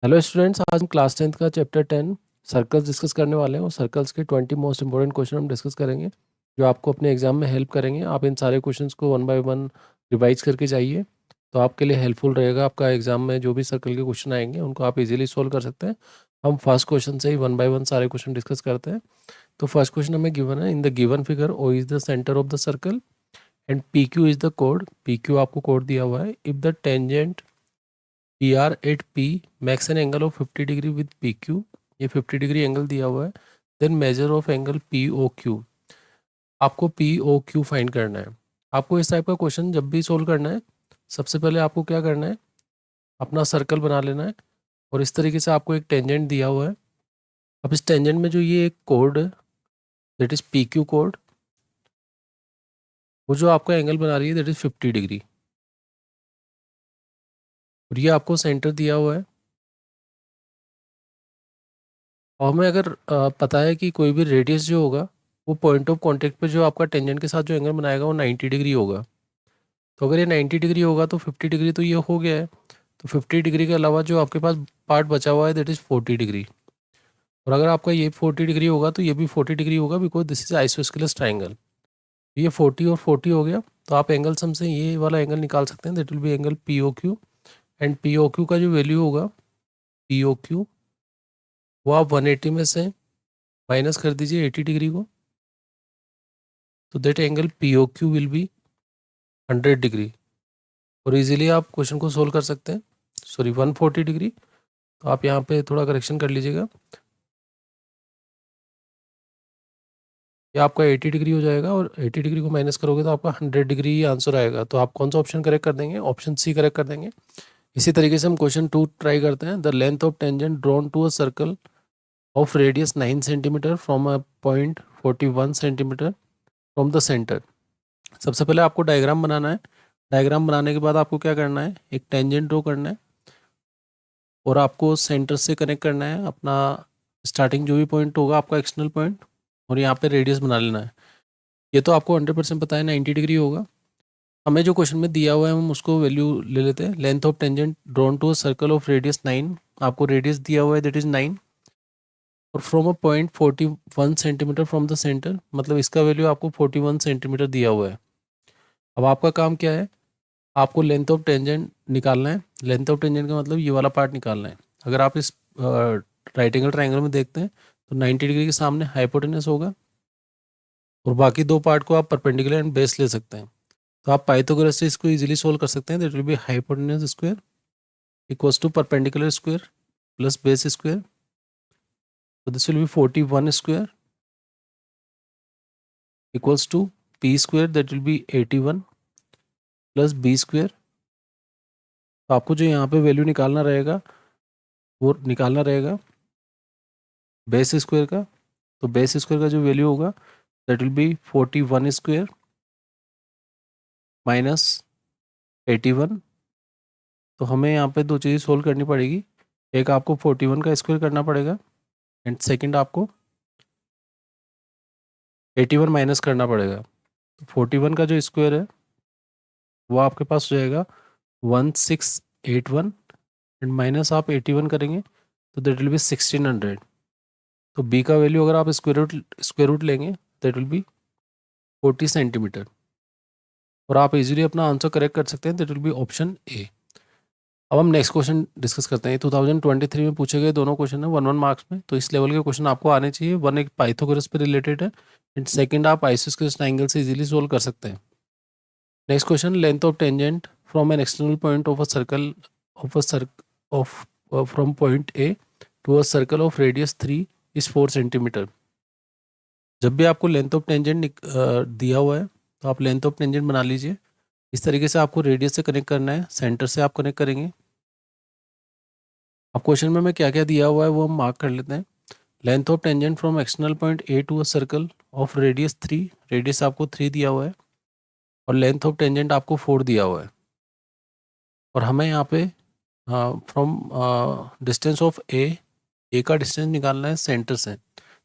Hello students, आज हम class 10th का चैप्टर 10 सर्कल्स डिस्कस करने वाले हैं और सर्कल्स के 20 मोस्ट इंपॉर्टेंट क्वेश्चन हम डिस्कस करेंगे जो आपको अपने एग्जाम में हेल्प करेंगे। आप इन सारे क्वेश्चंस को वन बाय वन रिवाइज करके जाइए तो आपके लिए हेल्पफुल रहेगा। आपका एग्जाम में जो भी सर्कल के क्वेश्चन आएंगे उनको आप इजीली सोल्व कर सकते हैं। हम फर्स्ट क्वेश्चन से ही वन बाय वन सारे क्वेश्चन डिस्कस करते हैं। तो फर्स्ट क्वेश्चन हमें गिवन है, in the given figure O is the centre of the circle and P Q is the कोड। पी क्यू आपको कोड दिया हुआ है। If the tangent P R at P makes an angle of 50 degree with P Q, ये 50 degree angle दिया हुआ है। Then measure of angle P O Q, आपको पी ओ क्यू फाइंड करना है। आपको इस टाइप का क्वेश्चन जब भी सोल्व करना है, सबसे पहले आपको क्या करना है, अपना सर्कल बना लेना है और इस तरीके से आपको एक टेंजेंट दिया हुआ है। अब इस टेंजेंट में जो ये एक कोड है that is P Q code, वो जो आपका एंगल बना रही है दैट इज 50 डिग्री और ये आपको सेंटर दिया हुआ है। और हमें अगर पता है कि कोई भी रेडियस जो होगा वो पॉइंट ऑफ कांटेक्ट पे जो आपका टेंजेंट के साथ जो एंगल बनाएगा वो 90 डिग्री होगा। तो अगर ये 90 डिग्री होगा तो 50 डिग्री तो ये हो गया है। तो 50 डिग्री के अलावा जो आपके पास पार्ट बचा हुआ है दैट इज़ 40 डिग्री। और अगर आपका ये 40 डिग्री होगा तो ये भी 40 डिग्री होगा because this is isosceles triangle. ये 40 और 40 हो गया तो आप एंगल सम से ये वाला एंगल निकाल सकते हैं that will be angle P O Q. And P O Q का जो वैल्यू होगा पी ओ क्यू, वो आप 180 में से माइनस कर दीजिए 80 डिग्री को, तो that angle P O Q will be 100 degree. और इजीली आप क्वेश्चन को सोल्व कर सकते हैं। सॉरी 140 डिग्री, तो आप यहाँ पे थोड़ा करेक्शन कर लीजिएगा। ये आपका 80 डिग्री हो जाएगा और 80 डिग्री को माइनस करोगे तो आपका 100 डिग्री आंसर आएगा। तो आप कौन सा ऑप्शन करेक्ट कर देंगे? ऑप्शन सी करेक्ट कर देंगे। इसी तरीके से हम क्वेश्चन 2 ट्राई करते हैं। The length of tangent drawn to a circle of radius 9 centimetre from a point 41 centimetre from the centre. सबसे पहले आपको डायग्राम बनाना है। डायग्राम बनाने के बाद आपको क्या करना है, एक टेंजेंट ड्रॉ करना है और आपको सेंटर से कनेक्ट करना है अपना स्टार्टिंग जो भी पॉइंट होगा आपका एक्सटर्नल पॉइंट, और यहाँ पे रेडियस बना लेना है। ये तो आपको 100% पता है 90 डिग्री होगा। हमें जो क्वेश्चन में दिया हुआ है हम उसको वैल्यू ले लेते हैं। Length of tangent drawn to a circle of radius 9, आपको रेडियस दिया हुआ है दैट इज 9 और from a point 41 centimetre from the centre, मतलब इसका वैल्यू आपको 41 सेंटीमीटर दिया हुआ है। अब आपका काम क्या है, आपको लेंथ ऑफ टेंजेंट निकालना है। लेंथ ऑफ टेंजेंट का मतलब ये वाला पार्ट निकालना है। अगर आप इस राइट एंगल ट्राइंगल में देखते हैं तो 90 डिग्री के सामने हाइपोटेनस होगा और बाकी दो पार्ट को आप परपेंडिकुलर एंड बेस ले सकते हैं। तो आप पाइथागोरस से इसको इजीली सोल्व कर सकते हैं। That will be hypotenuse square equals to perpendicular square plus base square. तो this will be 41 square equals to P square that will be 81 plus B square. तो आपको जो यहाँ पे वैल्यू निकालना रहेगा वो निकालना रहेगा बेस स्क्वायर का। तो बेस स्क्वायर का जो वैल्यू होगा that will be 41 square minus 81। तो हमें यहाँ पे दो चीज़ें सोल्व करनी पड़ेगी। एक आपको 41 का स्क्वायर करना पड़ेगा एंड सेकंड आपको 81 माइनस करना पड़ेगा। तो 41 का जो स्क्वायर है वो आपके पास हो जाएगा 1681 एंड माइनस आप 81 करेंगे तो दैट विल बी 1600। तो बी का वैल्यू अगर आप स्क्वायर रूट लेंगे दैट विल बी 40 सेंटीमीटर और आप इजीली अपना आंसर करेक्ट कर सकते हैं। That will B option A. अब हम नेक्स्ट क्वेश्चन डिस्कस करते हैं। 2023 में पूछे गए दोनों क्वेश्चन है 1 1 मार्क्स में, तो इस लेवल के क्वेश्चन आपको आने चाहिए। वन एक पाइथागोरस पे रिलेटेड है एंड सेकंड आप आइसोस्केलस ट्रायंगल से इजीली सोल्व कर सकते हैं। Next question, length of tangent from an external point of a circle of from point A to a circle of radius 3 is 4 centimetre. जब भी आपको लेंथ ऑफ टेंजेंट दिया हुआ है तो आप लेंथ ऑफ टेंजेंट बना लीजिए। इस तरीके से आपको रेडियस से कनेक्ट करना है, सेंटर से आप कनेक्ट करेंगे। अब क्वेश्चन में क्या क्या दिया हुआ है वो हम मार्क कर लेते हैं। Length of tangent from external point A to a circle of radius 3, radius आपको 3 दिया हुआ है और लेंथ ऑफ टेंजेंट आपको 4 दिया हुआ है। और हमें यहाँ पे फ्रॉम डिस्टेंस ऑफ ए का डिस्टेंस निकालना है सेंटर से,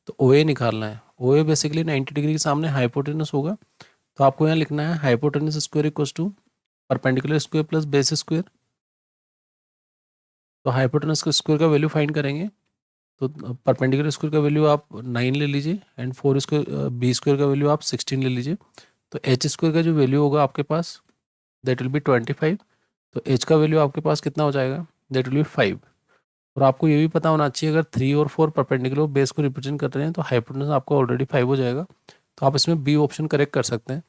तो ओ ए निकालना है। ओ ए बेसिकली 90 डिग्री के सामने हाइपोटेनस होगा। तो आपको यहाँ लिखना है hypotenuse square equals to perpendicular square plus base square. तो हाइपोटेनस का स्क्वायर का वैल्यू फाइंड करेंगे, तो परपेंडिकुलर स्क्वायर का वैल्यू आप 9 ले लीजिए एंड 4 स्क्वायर बी स्क्वायर का वैल्यू आप 16 ले लीजिए। तो एच स्क्वायर का जो वैल्यू होगा आपके पास दैट विल बी 25। तो एच का वैल्यू आपके पास कितना हो जाएगा, दैट विल बी 5। और आपको ये भी पता होना चाहिए अगर 3 और 4 परपेंडिकुलर बेस को रिप्रेजेंट कर रहे हैं तो हाइपोटेनस आपका ऑलरेडी 5 हो जाएगा। तो आप इसमें बी ऑप्शन करेक्ट कर सकते हैं।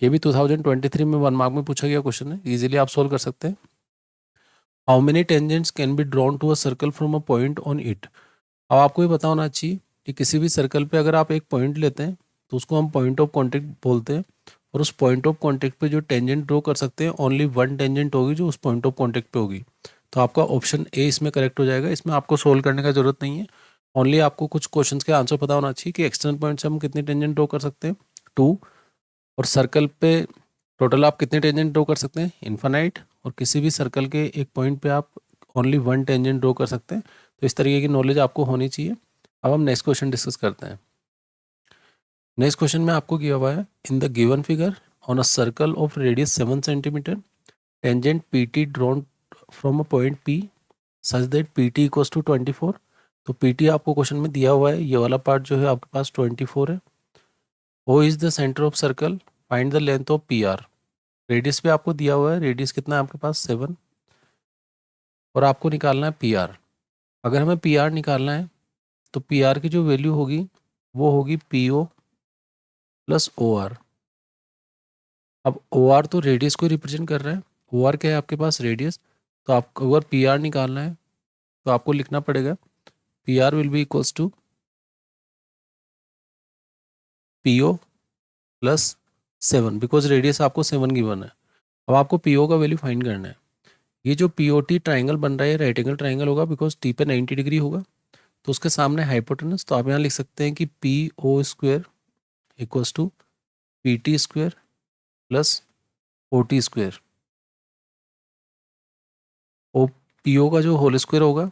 ये भी 2023 में 1 मार्क में पूछा गया क्वेश्चन है, इजीली आप सोल्व कर सकते हैं। How many tangents can be drawn to a circle from a point on it. अब आपको ये पता होना चाहिए कि किसी भी सर्कल पे अगर आप एक पॉइंट लेते हैं तो उसको हम पॉइंट ऑफ कॉन्टेक्ट बोलते हैं, और उस पॉइंट ऑफ कॉन्टेक्ट पे जो टेंजेंट ड्रॉ कर सकते हैं ओनली वन टेंजेंट होगी जो उस पॉइंट ऑफ कॉन्टेक्ट पे होगी। तो आपका ऑप्शन ए इसमें करेक्ट हो जाएगा। इसमें आपको सोल्व करने का जरूरत नहीं है, ओनली आपको कुछ क्वेश्चंस के आंसर पता होना चाहिए कि एक्सटर्नल पॉइंट से हम कितनी टेंजेंट ड्रॉ कर सकते हैं 2, और सर्कल पे टोटल आप कितने टेंजेंट ड्रॉ कर सकते हैं इन्फानाइट, और किसी भी सर्कल के एक पॉइंट पे आप ओनली वन टेंजेंट ड्रॉ कर सकते हैं। तो इस तरीके की नॉलेज आपको होनी चाहिए। अब हम नेक्स्ट क्वेश्चन डिस्कस करते हैं। नेक्स्ट क्वेश्चन में आपको किया हुआ है in the given figure on a circle of radius 7 centimetre tangent P T drawn from a point P such that P T equals to 24। तो पी टी आपको question में दिया हुआ है, ये वाला पार्ट जो है आपके पास 24 है। O is the centre of circle, find the length of P R. Radius पे आपको दिया हुआ है, रेडियस कितना है आपके पास 7, और आपको निकालना है पी आर। अगर हमें पी आर निकालना है तो पी आर की जो वैल्यू होगी वो होगी P O plus O R. अब ओ आर तो रेडियस को रिप्रेजेंट कर रहा है, ओ आर क्या है आपके पास रेडियस। तो आपको अगर पी आर निकालना है तो आपको लिखना पड़ेगा P R will be equals to P O plus 7, because radius आपको 7 गिवन है। अब आपको पी ओ का वैल्यू फाइंड करना है। ये जो पी ओ टी ट्राइंगल बन रहा है राइट एंगल ट्राइंगल होगा बिकॉज टी पे 90 डिग्री होगा, तो उसके सामने हाइपोटेनस। तो आप यहाँ लिख सकते हैं कि P O square equals to P T square plus O T square. O P O का जो होल स्क्वायर होगा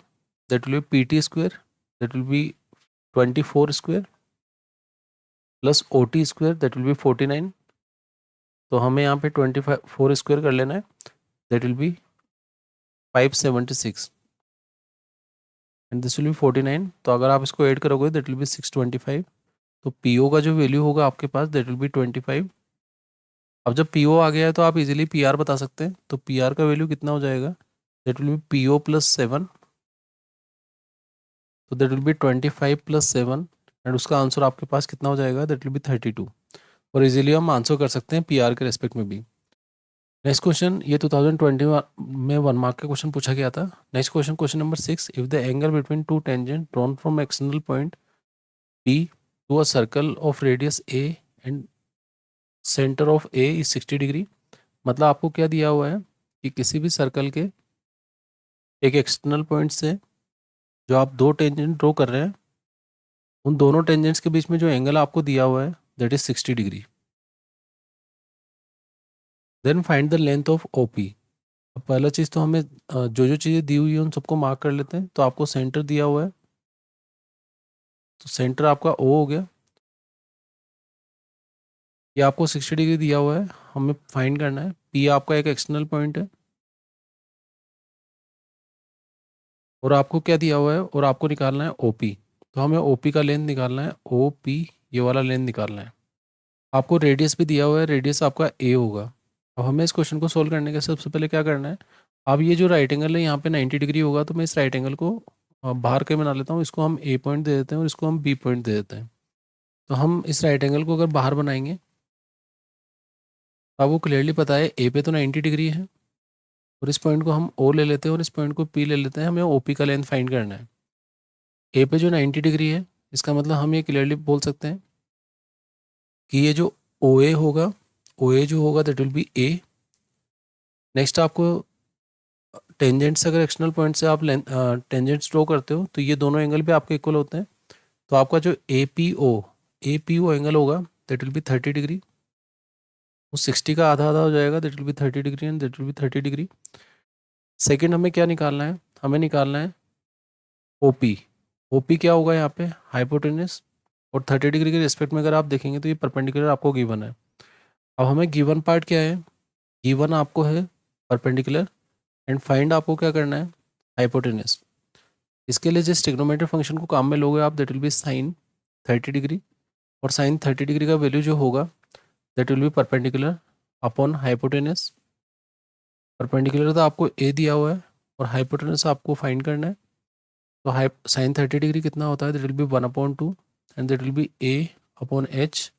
that will be P T square, that will be 24 square plus O T square that will be 49। तो हमें यहाँ पे 24 square कर लेना है, that will B 576 and this will be 49। तो अगर आप इसको ऐड करोगे दैट विल बी 625। तो पी ओ का जो वैल्यू होगा आपके पास दैट विल बी 25। अब जब पी ओ आ गया है तो आप इजीली पी आर बता सकते हैं। तो पी आर का वैल्यू कितना हो जाएगा, that will be P O plus 7, तो that will be 25 plus 7 and उसका आंसर आपके पास कितना हो जाएगा, दैट विल बी 32। और इजीली हम आंसर कर सकते हैं पी आर के रेस्पेक्ट में भी। नेक्स्ट क्वेश्चन ये 2020 में 1 मार्क का क्वेश्चन पूछा गया था। Next question, question number 6, if the angle between two tangent drawn from external point P to a circle of radius A and centre of A is 60 degree. मतलब आपको क्या दिया हुआ है कि किसी भी सर्कल के एक एक्सटर्नल पॉइंट से जो आप दो टेंजेंट ड्रॉ कर रहे हैं उन दोनों टेंजेंट्स के बीच में जो एंगल आपको दिया हुआ है that is 60 degree. Then find the length of O P. पहला चीज़ तो हमें जो जो चीज़ें दी हुई है उन सबको मार्क कर लेते हैं। तो आपको सेंटर दिया हुआ है, तो सेंटर आपका ओ हो गया। ये आपको 60 डिग्री दिया हुआ है, हमें फाइंड करना है पी आपका एक एक्सटर्नल पॉइंट है, और आपको क्या दिया हुआ है और आपको निकालना है ओ पी। तो हमें ओ पी का लेंथ निकालना है, ओ पी ये वाला लेंथ निकालना है। आपको रेडियस भी दिया हुआ है, रेडियस आपका ए होगा। अब हमें इस क्वेश्चन को सोल्व करने के सबसे पहले क्या करना है, अब ये जो राइट एंगल है यहाँ पे 90 डिग्री होगा, तो मैं इस राइट एंगल को बाहर के बना लेता हूँ। इसको हम ए पॉइंट दे देते हैं और इसको हम बी पॉइंट दे देते हैं। तो हम इस राइट एंगल को अगर बाहर बनाएंगे तो आपको क्लियरली पता है ए पे तो 90 डिग्री है, और इस पॉइंट को हम ओ ले लेते हैं और इस पॉइंट को पी ले लेते हैं। हमें ओ पी का लेंथ फाइंड करना है। ए पे जो 90 डिग्री है इसका मतलब हम ये क्लियरली बोल सकते हैं कि ये जो ओ ए होगा, ओ ए जो होगा that will be A. Next आपको टेंजेंट्स, अगर एक्सटर्नल पॉइंट से आप टेंजेंट्स ड्रॉ करते हो तो ये दोनों एंगल भी आपके इक्वल होते हैं। तो आपका जो ए पी ओ एंगल होगा दैट विल बी 30 डिग्री। वो 60 का आधा आधा हो जाएगा, that will be 30 degree and that will be 30 degree. Second हमें क्या निकालना है, हमें निकालना है ओपी। ओपी क्या होगा यहाँ पे हाइपोटेनस, और 30 डिग्री के रिस्पेक्ट में अगर आप देखेंगे तो ये परपेंडिकुलर आपको गिवन है। अब हमें गिवन पार्ट क्या है, गिवन आपको है परपेंडिकुलर, एंड फाइंड आपको क्या करना है, हाइपोटेनस। इसके लिए जिस ट्रिग्नोमेट्रिक फंक्शन को काम में लोगे आप, that will be sine 30 degree, और साइन 30 डिग्री का वैल्यू जो होगा that will be perpendicular upon hypotenuse. Perpendicular तो आपको ए दिया हुआ है और हाइपोटेनस आपको फाइंड करना है। तो हाई साइन 30 डिग्री कितना होता है, that will be 1/2 and that will be A upon H.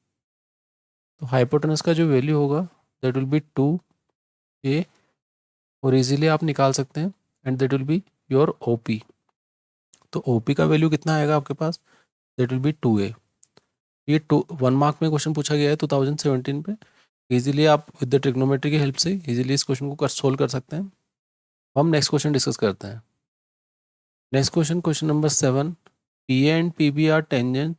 तो हाइपोटेनस का जो वैल्यू होगा दैट विल बी 2a, और इजीली आप निकाल सकते हैं, and that will be your OP. तो ओपी का वैल्यू कितना आएगा आपके पास, दैट विल बी 2a। ये 1 मार्क में क्वेश्चन पूछा गया है 2017 पे। इजीली आप विद द ट्रिग्नोमेट्री की हेल्प से इजीली इस क्वेश्चन को सोल्व कर सकते हैं। हम नेक्स्ट क्वेश्चन डिस्कस करते हैं। Next question, question number 7, P A and P B are tangent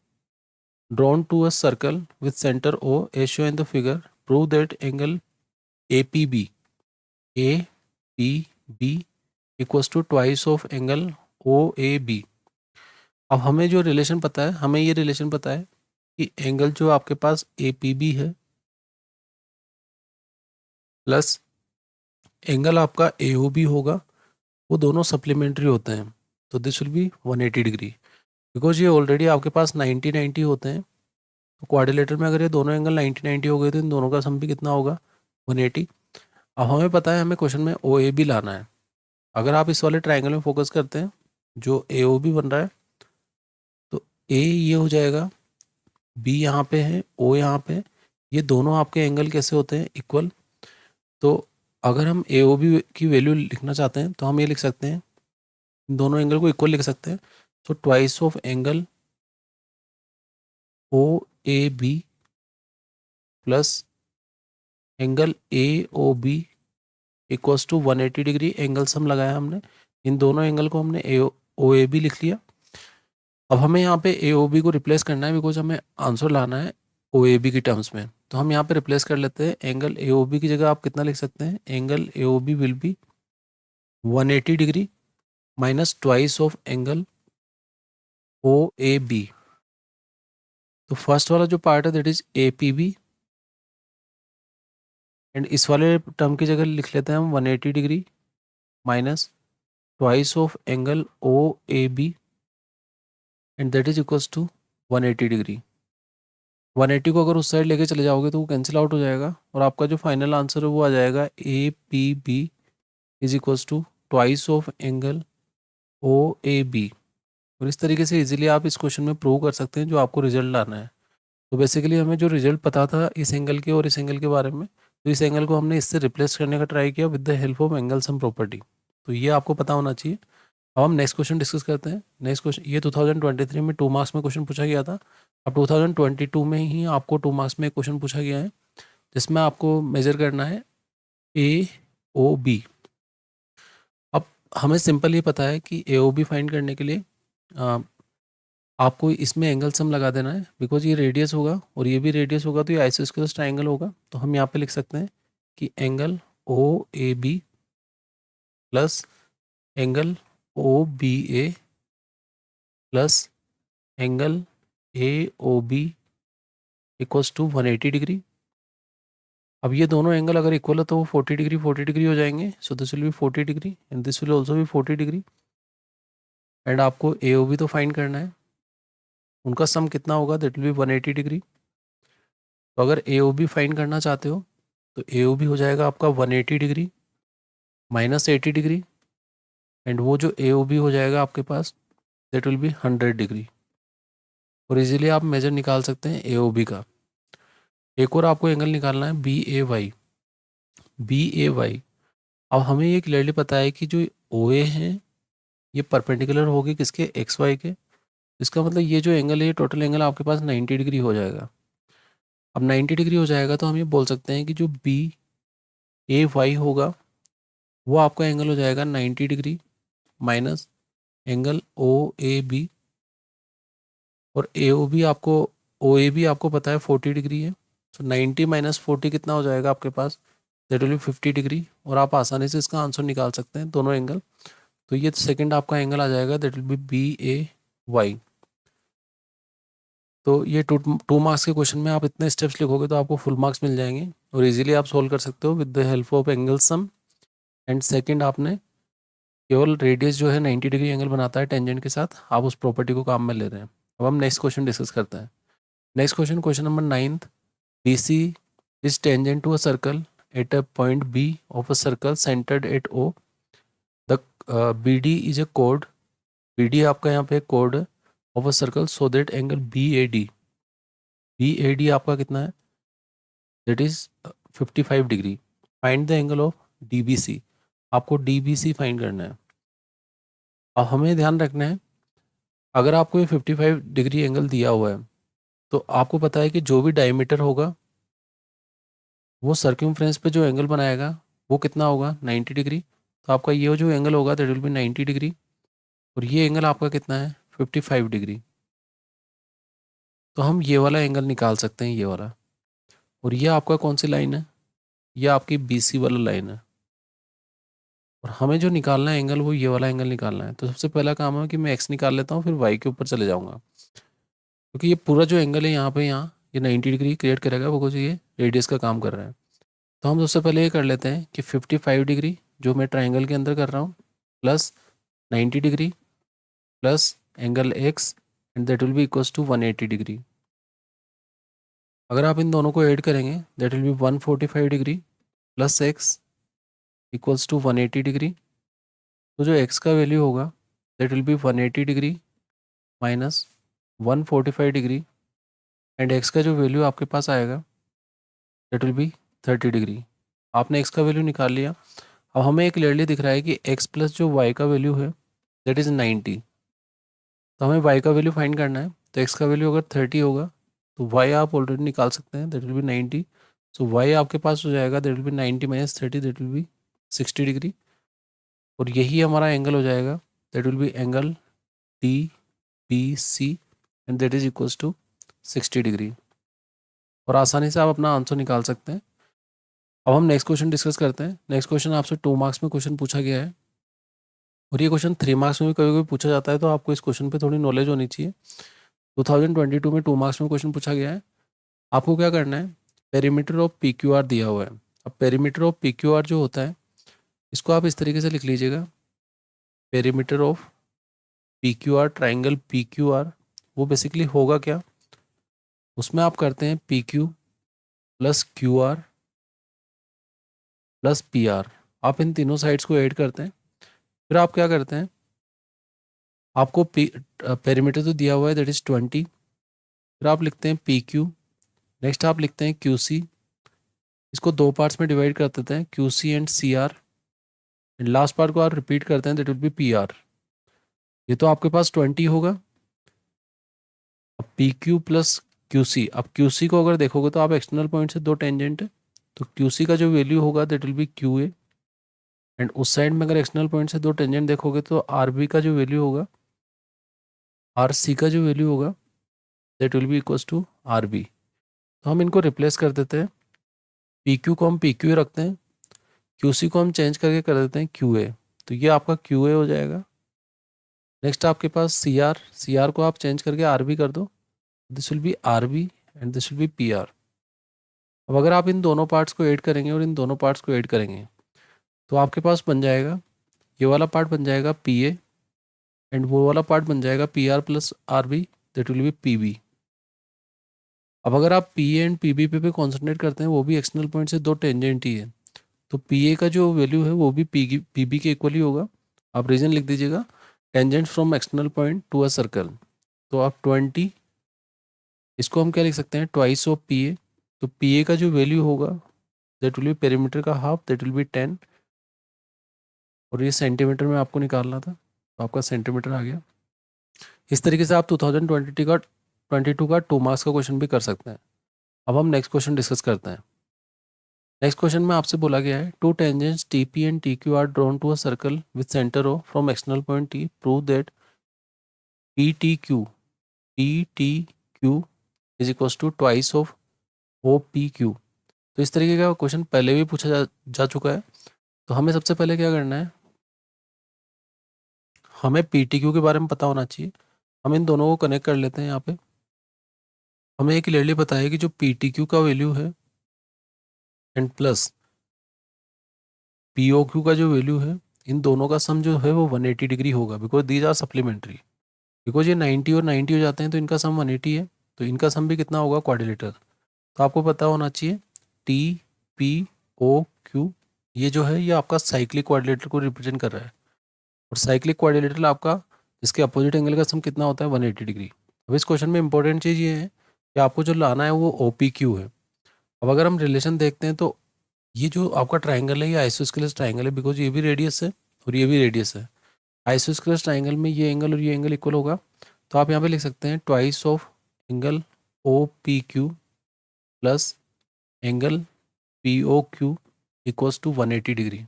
drawn to a circle with center O as shown in the figure. Prove that angle APB equals to twice of angle OAB. अब हमें जो relation पता है, हमें ये relation पता है कि एंगल जो आपके पास APB है प्लस एंगल आपका AOB होगा, वो दोनों सप्लीमेंट्री होते हैं। तो this will be 180 degree, because ये ऑलरेडी आपके पास 90-90 होते हैं। तो क्वाड्रिलेटर में अगर ये दोनों एंगल 90-90 हो गए तो इन दोनों का सम भी कितना होगा, 180। अब हमें पता है हमें क्वेश्चन में ओ ए बी लाना है। अगर आप इस वाले ट्राइंगल में फोकस करते हैं जो ए ओ बी बन रहा है, तो ए ये हो जाएगा, बी यहाँ पे है, ओ यहाँ पे, ये दोनों आपके एंगल कैसे होते हैं, इक्वल। तो अगर हम ए ओ बी की वैल्यू लिखना चाहते हैं तो हम ये लिख सकते हैं, इन दोनों एंगल को इक्वल लिख सकते हैं। तो twice of angle O A B plus angle A O B equals to 180 degree. Angle sum लगाया हमने, इन दोनों एंगल को हमने ओ ए बी लिख लिया। अब हमें यहाँ पे ए ओ बी को रिप्लेस करना है, बिकॉज हमें आंसर लाना है ओ ए बी की टर्म्स में। तो हम यहाँ पे रिप्लेस कर लेते हैं। एंगल ए ओ बी की जगह आप कितना लिख सकते हैं, angle A O B will be 180 degree minus twice of angle O A B. तो फर्स्ट वाला जो पार्ट है that is A P B, and इस वाले टर्म की जगह लिख लेते हैं हम 180 degree minus twice of angle O A B, and that is equals to 180 degree. 180 को अगर उस साइड लेके चले जाओगे तो वो कैंसिल आउट हो जाएगा, और आपका जो फाइनल आंसर है वो आ जाएगा A P B is equals to twice of angle O A B. और इस तरीके से इजीली आप इस क्वेश्चन में प्रूव कर सकते हैं जो आपको रिजल्ट लाना है। तो बेसिकली हमें जो रिजल्ट पता था इस एंगल के और इस एंगल के बारे में, तो इस एंगल को हमने इससे रिप्लेस करने का ट्राई किया with the help of angle sum property. तो ये आपको पता होना चाहिए। अब हम नेक्स्ट क्वेश्चन डिस्कस करते हैं। नेक्स्ट क्वेश्चन ये 2023 में 2 मार्क्स में क्वेश्चन पूछा गया था। अब 2022 में ही आपको 2 मार्क्स में क्वेश्चन पूछा गया है, जिसमें आपको मेजर करना है ए ओ बी। अब हमें सिंपल ये पता है कि ए ओ बी फाइंड करने के लिए आपको इसमें एंगल सम लगा देना है, बिकॉज ये रेडियस होगा और ये भी रेडियस होगा, तो ये आइसोस्केलस ट्राइंगल होगा। तो हम यहाँ पे लिख सकते हैं कि angle O A B plus angle O B A plus angle A O B equals to 180 degree. अब ये दोनों एंगल अगर इक्वल है तो वो 40 डिग्री हो जाएंगे। सो this will B 40 degree and this will also be 40 degree. And आपको ए ओ बी तो फाइंड करना है, उनका सम कितना होगा, दैट विल बी 180 डिग्री। तो अगर ए ओ बी फाइंड करना चाहते हो तो ए ओ बी हो जाएगा आपका 180 डिग्री माइनस 80 डिग्री, एंड वो जो ए ओ बी हो जाएगा आपके पास दैट विल बी 100 डिग्री। और इजीली आप मेजर निकाल सकते हैं ए ओ बी का। एक और आपको एंगल निकालना है B A Y. B A Y, अब हमें ये क्लियरली पता है कि जो ओ ए हैं ये परपेंडिकुलर होगी किसके, एक्स वाई के। इसका मतलब ये जो एंगल है ये टोटल एंगल आपके पास 90 डिग्री हो जाएगा। अब 90 डिग्री हो जाएगा तो हम ये बोल सकते हैं कि जो बी ए वाई होगा वो आपका एंगल हो जाएगा 90 degree minus angle O A B, और ए ओ बी आपको, ओ ए बी आपको पता है 40 डिग्री है। तो 90 माइनस 40 कितना हो जाएगा आपके पास, दैट विल बी 50 डिग्री। और आप आसानी से इसका आंसर निकाल सकते हैं दोनों एंगल। तो ये सेकंड आपका एंगल आ जाएगा that will be B A Y. तो ये टू मार्क्स के क्वेश्चन में आप इतने स्टेप्स लिखोगे तो आपको फुल मार्क्स मिल जाएंगे, और इजीली आप सोल्व कर सकते हो with the help of angle sum. And second आपने केवल रेडियस जो है 90 डिग्री एंगल बनाता है टेंजेंट के साथ, आप उस प्रॉपर्टी को काम में ले रहे हैं। अब हम नेक्स्ट क्वेश्चन डिस्कस करते हैं। Next question, question number 9th, BC is tangent to a circle at a point B of a circle centered at O. The BD is a chord, BD आपका यहाँ पे chord of a circle so that angle BAD आपका कितना है, that is 55 degree. Find the angle of DBC, आपको DBC find करना है। अब हमें ध्यान रखना है, अगर आपको ये 55 डिग्री एंगल दिया हुआ है तो आपको पता है कि जो भी डायमीटर होगा वो सर्क्यूमफ्रेंस पे जो एंगल बनाएगा वो कितना होगा, 90 डिग्री। तो आपका ये जो एंगल होगा दैट विल बी 90 डिग्री, और ये एंगल आपका कितना है, 55 डिग्री। तो हम ये वाला एंगल निकाल सकते हैं, ये वाला। और ये आपका कौन सी लाइन है, ये आपकी BC वाला लाइन है। और हमें जो निकालना है एंगल वो ये वाला एंगल निकालना है। तो सबसे पहला काम है कि मैं एक्स निकाल लेता हूँ, फिर वाई के ऊपर चले जाऊँगा, क्योंकि ये पूरा जो एंगल है यहाँ पे, यहाँ ये 90 डिग्री क्रिएट करेगा वो, कुछ ये रेडियस का काम कर रहा है। तो हम सबसे पहले ये कर लेते हैं कि 55 डिग्री जो मैं ट्राइंगल के अंदर कर रहा हूँ plus 90 degree plus angle X, and that will be equals to 180 degree. अगर आप इन दोनों को ऐड करेंगे that will be 145 degree plus X equals to 180 degree. तो जो एक्स का वैल्यू होगा that will be 180 degree minus 145 degree, and X का जो वैल्यू आपके पास आएगा दैट विल बी 30 डिग्री। आपने एक्स का वैल्यू निकाल लिया। अब हमें एक क्लियरली दिख रहा है कि एक्स प्लस जो वाई का वैल्यू है दैट इज़ 90। तो हमें वाई का वैल्यू फाइंड करना है। तो एक्स का वैल्यू अगर 30 होगा तो वाई आप ऑलरेडी निकाल सकते हैं, that will be 90। So Y आपके पास हो जाएगा that will be 90 minus 30, that will be 60 degree. और यही हमारा एंगल हो जाएगा, that will be angle DBC, and that is equals to 60 degree. और आसानी से आप अपना आंसर निकाल सकते हैं। अब हम नेक्स्ट क्वेश्चन डिस्कस करते हैं। नेक्स्ट क्वेश्चन आपसे 2 मार्क्स में क्वेश्चन पूछा गया है, और ये क्वेश्चन 3 मार्क्स में भी कभी कभी पूछा जाता है, तो आपको इस क्वेश्चन पे थोड़ी नॉलेज होनी चाहिए। 2022 में 2 मार्क्स में क्वेश्चन पूछा गया है। आपको क्या करना है, पेरीमीटर ऑफ PQR दिया हुआ है। अब पेरीमीटर ऑफ PQR जो होता है इसको आप इस तरीके से लिख लीजिएगा, perimeter of PQR, triangle PQR, वो बेसिकली होगा क्या, उसमें आप करते हैं PQ plus QR plus PR। आप इन तीनों साइड्स को ऐड करते हैं, फिर आप क्या करते हैं, आपको पेरीमीटर तो दिया हुआ है दैट इज़ 20, फिर आप लिखते हैं PQ, नेक्स्ट आप लिखते हैं QC। इसको 2 पार्ट्स में डिवाइड कर देते हैं, QC and CR, and last part को आप रिपीट करते हैं दैट विल बी PR। ये तो आपके पास 20 होगा। अब PQ प्लस QC, अब QC को अगर देखोगे तो आप एक्सटर्नल पॉइंट से 2 टेंजेंट है, तो QC का जो वैल्यू होगा that will B QA, and उस साइड में अगर एक्सटर्नल पॉइंट से 2 टेंजेंट देखोगे तो RB का जो वैल्यू होगा, RC का जो वैल्यू होगा that will be equals to RB। तो हम इनको रिप्लेस कर देते हैं, PQ को हम PQ रखते हैं, QC को हम चेंज करके कर देते हैं QA। तो ये आपका QA हो जाएगा। नेक्स्ट आपके पास CR को आप चेंज करके RB कर दो, this will B RB and this will B PR। अब अगर आप इन दोनों पार्ट्स को ऐड करेंगे और इन दोनों पार्ट्स को ऐड करेंगे तो आपके पास बन जाएगा, ये वाला पार्ट बन जाएगा PA, एंड वो वाला पार्ट बन जाएगा PR plus RB, that will B PB। अब अगर आप PA एंड PB पे कॉन्सेंट्रेट करते हैं, वो भी एक्सटर्नल पॉइंट से 2 टेंजेंट ही है, तो PA का जो वैल्यू है वो भी PB के इक्वल ही होगा। आप रीजन लिख दीजिएगा, tangent from external point to a circle. तो आप 20, इसको हम क्या लिख सकते हैं, ट्वाइस ऑफ PA। तो PA का जो वैल्यू होगा दैट विल बी पेरीमीटर का हाफ, दैट विल बी 10, और ये सेंटीमीटर में आपको निकालना था तो आपका सेंटीमीटर आ गया। इस तरीके से आप 2022 का 2 मार्क्स का क्वेश्चन भी कर सकते हैं। अब हम नेक्स्ट क्वेश्चन डिस्कस करते हैं। नेक्स्ट क्वेश्चन में आपसे बोला गया है, 2 tangents TP and TQ are drawn to a circle with centre O from external point T, prove that PTQ is equals to twice of OPQ। तो इस तरीके का क्वेश्चन पहले भी पूछा जा चुका है। तो हमें सबसे पहले क्या करना है, हमें PTQ के बारे में पता होना चाहिए। हम इन दोनों को कनेक्ट कर लेते हैं। यहाँ पे हमें ये क्लियरली पता है कि जो PTQ का वैल्यू है एंड प्लस POQ का जो वैल्यू है इन दोनों का सम जो है वो 180 डिग्री होगा, because these are supplementary. Because ये 90 और 90 हो जाते हैं तो इनका सम 180 है, तो इनका सम भी कितना होगा, क्वाड्रिलेटरल। तो आपको पता होना चाहिए टी पी ओ क्यू, ये जो है ये आपका साइक्लिक क्वाड्रिलेटरल को रिप्रेजेंट कर रहा है। और साइक्लिक क्वाड्रिलेटरल आपका इसके अपोजिट एंगल का सम कितना होता है, 180 डिग्री। अब इस क्वेश्चन में इंपॉर्टेंट चीज़ ये है कि आपको जो लाना है वो ओ पी क्यू है। अब अगर हम रिलेशन देखते हैं तो ये जो आपका ट्राइंगल है ये आइसोस्केलेस ट्राइंगल है, बिकॉज ये भी रेडियस है और ये भी रेडियस है। आइसोस्केलेस ट्राइंगल में ये एंगल और ये एंगल इक्वल होगा, तो आप यहाँ पे लिख सकते हैं twice of angle O P Q plus angle P O Q equals to 180 degree.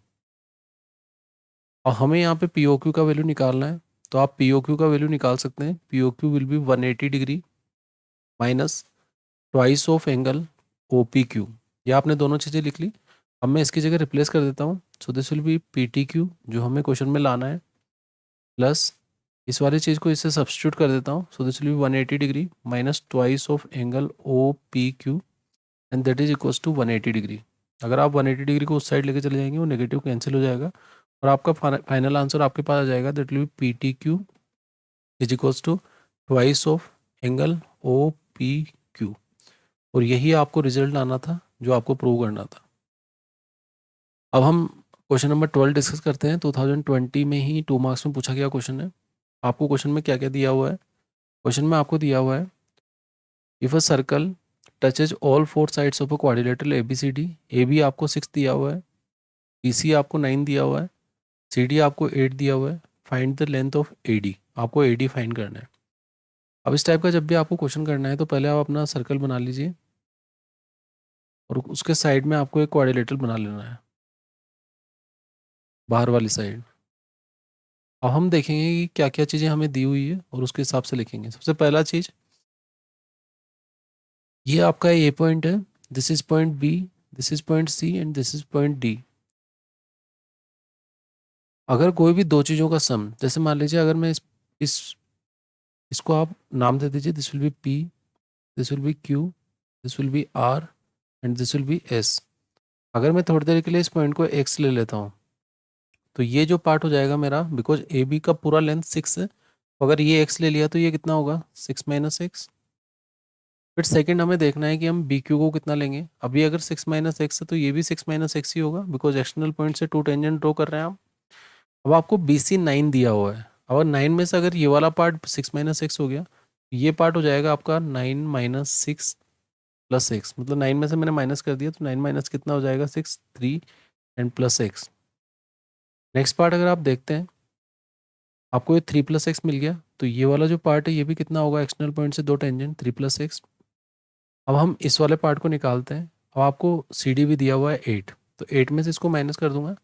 और हमें यहाँ पे पी ओ क्यू का वैल्यू निकालना है, तो आप पी ओ क्यू का वैल्यू निकाल सकते हैं। P O Q will be 180 degree minus twice of angle O P Q. ये आपने दोनों चीज़ें लिख ली। अब मैं इसकी जगह रिप्लेस कर देता हूँ, so this will be P T Q जो हमें क्वेश्चन में लाना है, प्लस इस वाली चीज़ को इससे सब्स्टिट्यूट कर देता हूँ, so this will be 180 degree minus twice of angle O P Q and that is equals to 180 degree. अगर आप 180 डिग्री को उस साइड लेके चले जाएंगे वो नेगेटिव कैंसिल हो जाएगा और आपका फाइनल आंसर आपके पास आ जाएगा, that will be P T Q is equals to twice of angle O P Q. और यही आपको रिजल्ट आना था जो आपको प्रूव करना था। अब हम क्वेश्चन नंबर 12 डिस्कस करते हैं। 2020 में ही 2 मार्क्स में पूछा गया क्वेश्चन है। आपको क्वेश्चन में क्या क्या दिया हुआ है, क्वेश्चन में आपको दिया हुआ है if a circle touches all 4 sides of a quadrilateral A B C D. A B आपको 6 दिया हुआ है, बी सी आपको 9 दिया हुआ है, सी डी आपको 8 दिया हुआ है। Find the length of A D, आपको ए डी फाइंड करना है। अब इस टाइप का जब भी आपको क्वेश्चन करना है तो पहले आप अपना सर्कल बना लीजिए और उसके साइड में आपको एक क्वाड्रिलेटरल बना लेना है, बाहर वाली साइड। अब हम देखेंगे कि क्या क्या चीज़ें हमें दी हुई है और उसके हिसाब से लिखेंगे। सबसे पहला चीज़, ये आपका ए पॉइंट है, this is point B, this is point C and this is point D. अगर कोई भी दो चीज़ों का सम, जैसे मान लीजिए अगर मैं इस इसको आप नाम दे दीजिए, this will be P, this will be Q, this will be R and this will be S. अगर मैं थोड़ी देर के लिए इस पॉइंट को एक्स ले लेता हूँ तो ये जो पार्ट हो जाएगा मेरा, बिकॉज ए बी का पूरा लेंथ 6 है, तो अगर ये एक्स ले लिया तो ये कितना होगा, 6 माइनस एक्स। फिर सेकंड हमें देखना है कि हम बी क्यू को कितना लेंगे। अभी अगर 6 माइनस एक्स है तो ये भी 6 माइनस एक्स ही होगा, बिकॉज एक्सटर्नल पॉइंट से 2 टेंजेंट ड्रॉ कर रहे हैं हम। अब आपको बी सी 9 दिया हुआ है, अब 9 में से अगर ये वाला पार्ट 6 माइनस एक्स हो गया, ये पार्ट हो जाएगा आपका 9 माइनस 6 प्लस एक्स। मतलब 9 में से मैंने माइनस कर दिया तो 9 माइनस कितना हो जाएगा, 6, 3 and plus x. Next part अगर आप देखते हैं, आपको ये 3 प्लस एक्स मिल गया, तो ये वाला जो पार्ट है ये भी कितना होगा, एक्सटर्नल पॉइंट से 2 टेंजेंट, 3 प्लस एक्स। अब हम इस वाले पार्ट को निकालते हैं। अब आपको सी डी भी दिया हुआ है 8, तो 8 में से इसको माइनस कर दूंगा।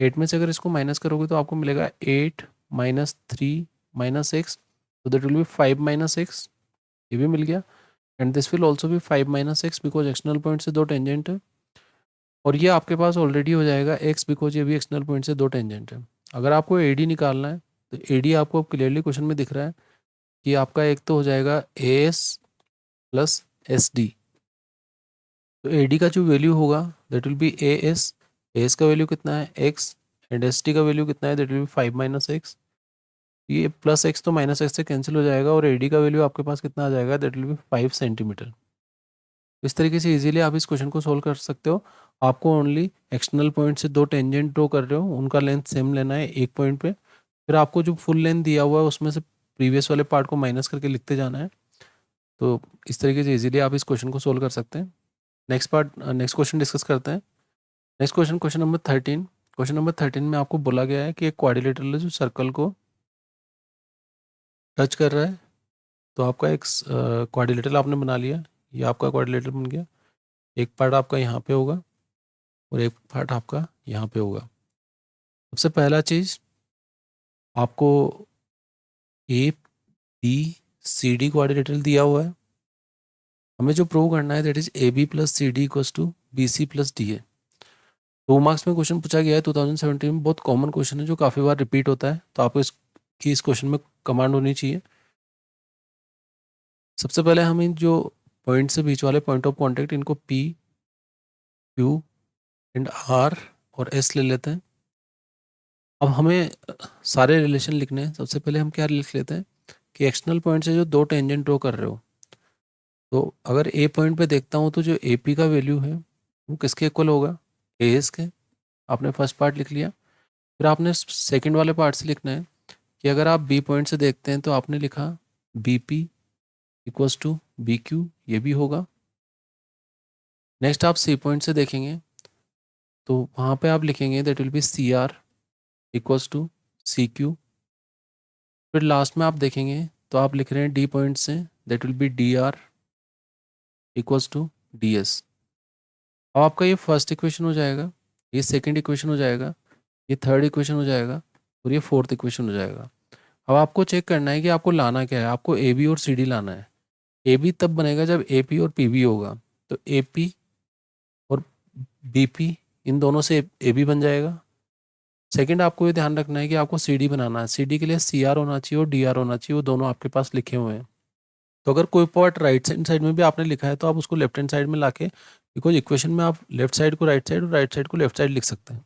8 में से अगर इसको माइनस करोगे तो आपको मिलेगा 8 माइनस 3 माइनस एक्स, तो that will be 5 minus x, ये भी मिल गया। And this will also be 5 minus x, because external point से 2 टेंजेंट है। और ये आपके पास ऑलरेडी हो जाएगा एक्स, बिकॉज ये भी एक्सटर्नल पॉइंट से 2 टेंजेंट है। अगर आपको ए डी निकालना है तो ए डी आपको क्लियरली क्वेश्चन में दिख रहा है कि आपका एक तो हो जाएगा A S plus S D. तो ए डी का जो वैल्यू होगा that will be A S का वैल्यू कितना है, एक्स, एंड एस टी का वैल्यू कितना है, that will be 5 minus x. ये प्लस एक्स तो माइनस एक्स से कैंसिल हो जाएगा और ए डी का वैल्यू आपके पास कितना आ जाएगा, दैट विल बी 5 सेंटीमीटर। इस तरीके से इजीली आप इस क्वेश्चन को सोल्व कर सकते हो। आपको ओनली एक्सटर्नल पॉइंट से 2 टेंजेंट ड्रॉ कर रहे हो, उनका लेंथ सेम लेना है एक पॉइंट पे। फिर आपको जो फुल लेंथ दिया हुआ है उसमें से प्रीवियस वाले पार्ट को माइनस करके लिखते जाना है। तो इस तरीके से इजीली आप इस क्वेश्चन को सोल्व कर सकते हैं। नेक्स्ट क्वेश्चन डिस्कस करते हैं। Next question, question number 13। Question number 13 में आपको बोला गया है कि एक क्वाड्रिलेटरल है जो सर्कल को टच कर रहा है। तो आपका एक क्वाड्रिलेटरल आपने बना लिया, ये आपका क्वाड्रिलेटरल बन गया। एक पार्ट आपका यहाँ पे होगा और एक पार्ट आपका यहाँ पे होगा। सबसे पहला चीज़, आपको A B C D quadrilateral दिया हुआ है। हमें जो प्रूव करना है that is A B plus C D equals to B C plus D है। 2 मार्क्स में क्वेश्चन पूछा गया है 2017 में, बहुत कॉमन क्वेश्चन है जो काफ़ी बार रिपीट होता है, तो आपको इस क्वेश्चन में कमांड होनी चाहिए। सबसे पहले हम इन जो पॉइंट से बीच वाले पॉइंट ऑफ कॉन्टेक्ट, इनको पी क्यू एंड आर और एस ले लेते हैं। अब हमें सारे रिलेशन लिखने हैं। सबसे पहले हम क्या लिख लेते हैं कि एक्सटर्नल पॉइंट से जो दो टेंजेंट ड्रॉ कर रहे हो, तो अगर ए पॉइंट पे देखता हूँ तो जो ए पी का वैल्यू है वो किसके इक्वल होगा, ए एस के। आपने फर्स्ट पार्ट लिख लिया। फिर आपने सेकंड वाले पार्ट से लिखना है कि अगर आप बी पॉइंट से देखते हैं तो आपने लिखा B P equals to B Q, ये भी होगा। नेक्स्ट आप सी पॉइंट से देखेंगे तो वहाँ पे आप लिखेंगे that will be C R equals to C Q. फिर लास्ट में आप देखेंगे तो आप लिख रहे हैं डी पॉइंट से that will be D R equals to D S. अब आपका ये फर्स्ट इक्वेशन हो जाएगा, ये सेकंड इक्वेशन हो जाएगा, ये थर्ड इक्वेशन हो जाएगा और ये फोर्थ इक्वेशन हो जाएगा। अब आपको चेक करना है कि आपको लाना क्या है। आपको ए बी और सी डी लाना है। ए बी तब बनेगा जब ए पी और पी बी होगा, तो ए पी और बी पी इन दोनों से ए बी बन जाएगा। सेकंड आपको ये ध्यान रखना है कि आपको सी डी बनाना है। सी डी के लिए सी आर होना चाहिए और डी आर होना चाहिए, वो दोनों आपके पास लिखे हुए हैं। तो अगर कोई पार्ट राइट हैंड साइड में भी आपने लिखा है तो आप उसको लेफ्ट हैंड साइड में लाके, बिकॉज इक्वेशन में आप लेफ्ट साइड को राइट साइड और राइट साइड को लेफ्ट साइड लिख सकते हैं।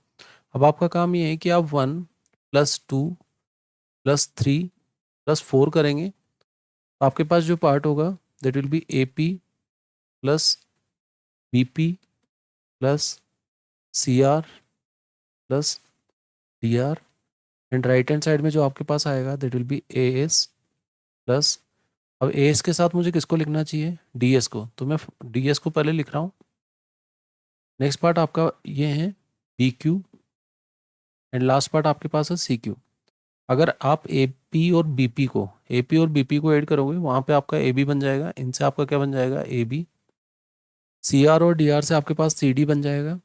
अब आपका काम ये है कि आप 1+2+3+4 करेंगे, तो आपके पास जो पार्ट होगा that will be A P plus B P plus C R plus D R, and right hand side में जो आपके पास आएगा that will be A S plus, अब ए एस के साथ मुझे किसको लिखना चाहिए, डी एस को, तो मैं डी एस को पहले लिख रहा हूँ। नेक्स्ट पार्ट आपका ये है B Q, and last part आपके पास है सी क्यू। अगर आप ए पी और बी पी को, ए पी और बी पी को ऐड करोगे वहाँ पे आपका ए बी बन जाएगा, इनसे आपका क्या बन जाएगा ए बी। सी आर और डी आर से आपके पास सी डी बन जाएगा।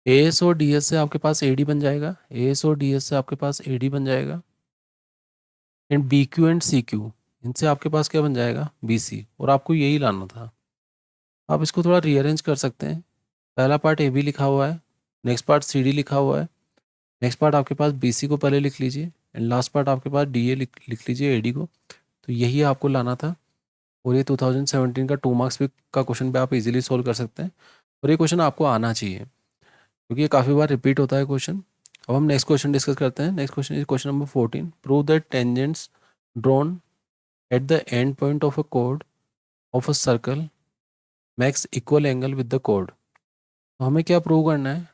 ए एस और डी एस से आपके पास ए डी बन जाएगा, ए एस और डी एस से आपके पास ए डी बन जाएगा। And B Q and C Q, इनसे आपके पास क्या बन जाएगा बी सी, और आपको यही लाना था। आप इसको थोड़ा रीअरेंज कर सकते हैं। पहला पार्ट ए बी लिखा हुआ है, नेक्स्ट पार्ट सी डी लिखा हुआ है, नेक्स्ट पार्ट आपके पास बी सी को पहले लिख लीजिए, एंड लास्ट पार्ट आपके पास डी ए लिख लीजिए, ए डी को। तो यही आपको लाना था। और ये 2017 का 2 मार्क्स भी का क्वेश्चन भी आप इजीली सोल्व कर सकते हैं, और ये क्वेश्चन आपको आना चाहिए क्योंकि ये काफ़ी बार रिपीट होता है क्वेश्चन। अब हम नेक्स्ट क्वेश्चन डिस्कस करते हैं। Next question is question number 14। Prove that tangents drawn at the end point of a code of a circle max equal angle with the code. तो हमें क्या प्रूव करना है,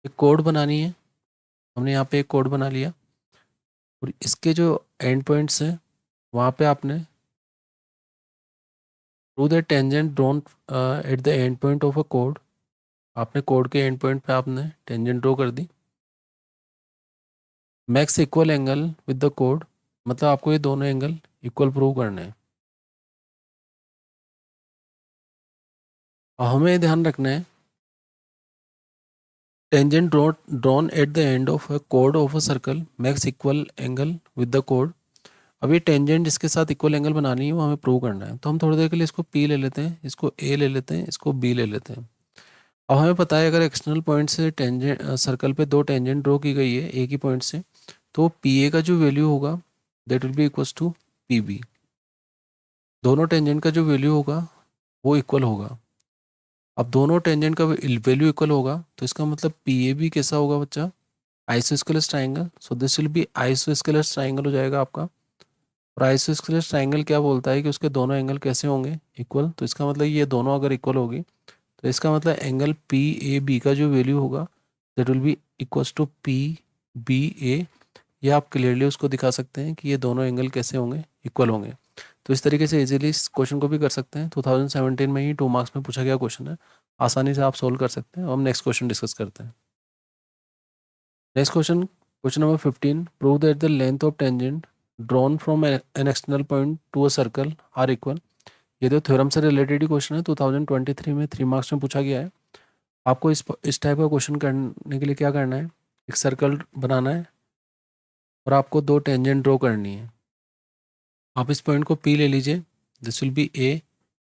एक कोड बनानी है। हमने यहाँ पे एक कोड बना लिया और इसके जो एंड पॉइंट्स हैं वहाँ पे आपने prove that tangent drawn at the end point of a कोड, आपने कोड के एंड पॉइंट पे आपने टेंजेंट ड्रॉ कर दी। Makes equal angle with the कोड, मतलब आपको ये दोनों एंगल इक्वल प्रूव करने हैं। और हमें ध्यान रखना है tangent drawn at the end of a code of a circle max equal angle with the code. अब ये टेंजेंट जिसके साथ इक्वल एंगल बनानी है वो हमें प्रूव करना है। तो हम थोड़ी देर के लिए इसको पी ले लेते हैं, इसको ए ले लेते हैं, इसको बी ले लेते हैं। अब हमें पता है अगर एक्सटर्नल पॉइंट से टेंजेंट सर्कल पे दो टेंजेंट ड्रॉ की गई है एक ही पॉइंट से, तो पी ए का जो वैल्यू होगा that will be equals to P B. दोनों टेंजेंट का जो वैल्यू होगा वो इक्वल होगा। अब दोनों टेंजेंट का वैल्यू इक्वल होगा तो इसका मतलब पी ए बी कैसा होगा बच्चा, isosceles triangle. So this will B isosceles triangle हो जाएगा आपका। और आइसोस्केलस ट्राइंगल क्या बोलता है कि उसके दोनों एंगल कैसे होंगे इक्वल। तो इसका मतलब ये दोनों अगर इक्वल होगी तो इसका मतलब एंगल पी ए बी का जो वैल्यू होगा that will be equals to P B A. ये आप क्लियरली उसको दिखा सकते हैं कि ये दोनों एंगल कैसे होंगे इक्वल होंगे। तो इस तरीके से इजीली इस क्वेश्चन को भी कर सकते हैं। 2017 में ही 2 मार्क्स में पूछा गया क्वेश्चन है, आसानी से आप सोल्व कर सकते हैं। हम नेक्स्ट क्वेश्चन डिस्कस करते हैं। Next question, question number 15। Prove that the length of tangent drawn from an external point to a circle are equal. ये तो थ्योरम से रिलेटेड ही क्वेश्चन है, 2023 में 3 मार्क्स में पूछा गया है। आपको इस टाइप का क्वेश्चन करने के लिए क्या करना है, एक सर्कल बनाना है और आपको दो टेंजेंट ड्रॉ करनी है। आप इस पॉइंट को P ले लीजिए, this will B A,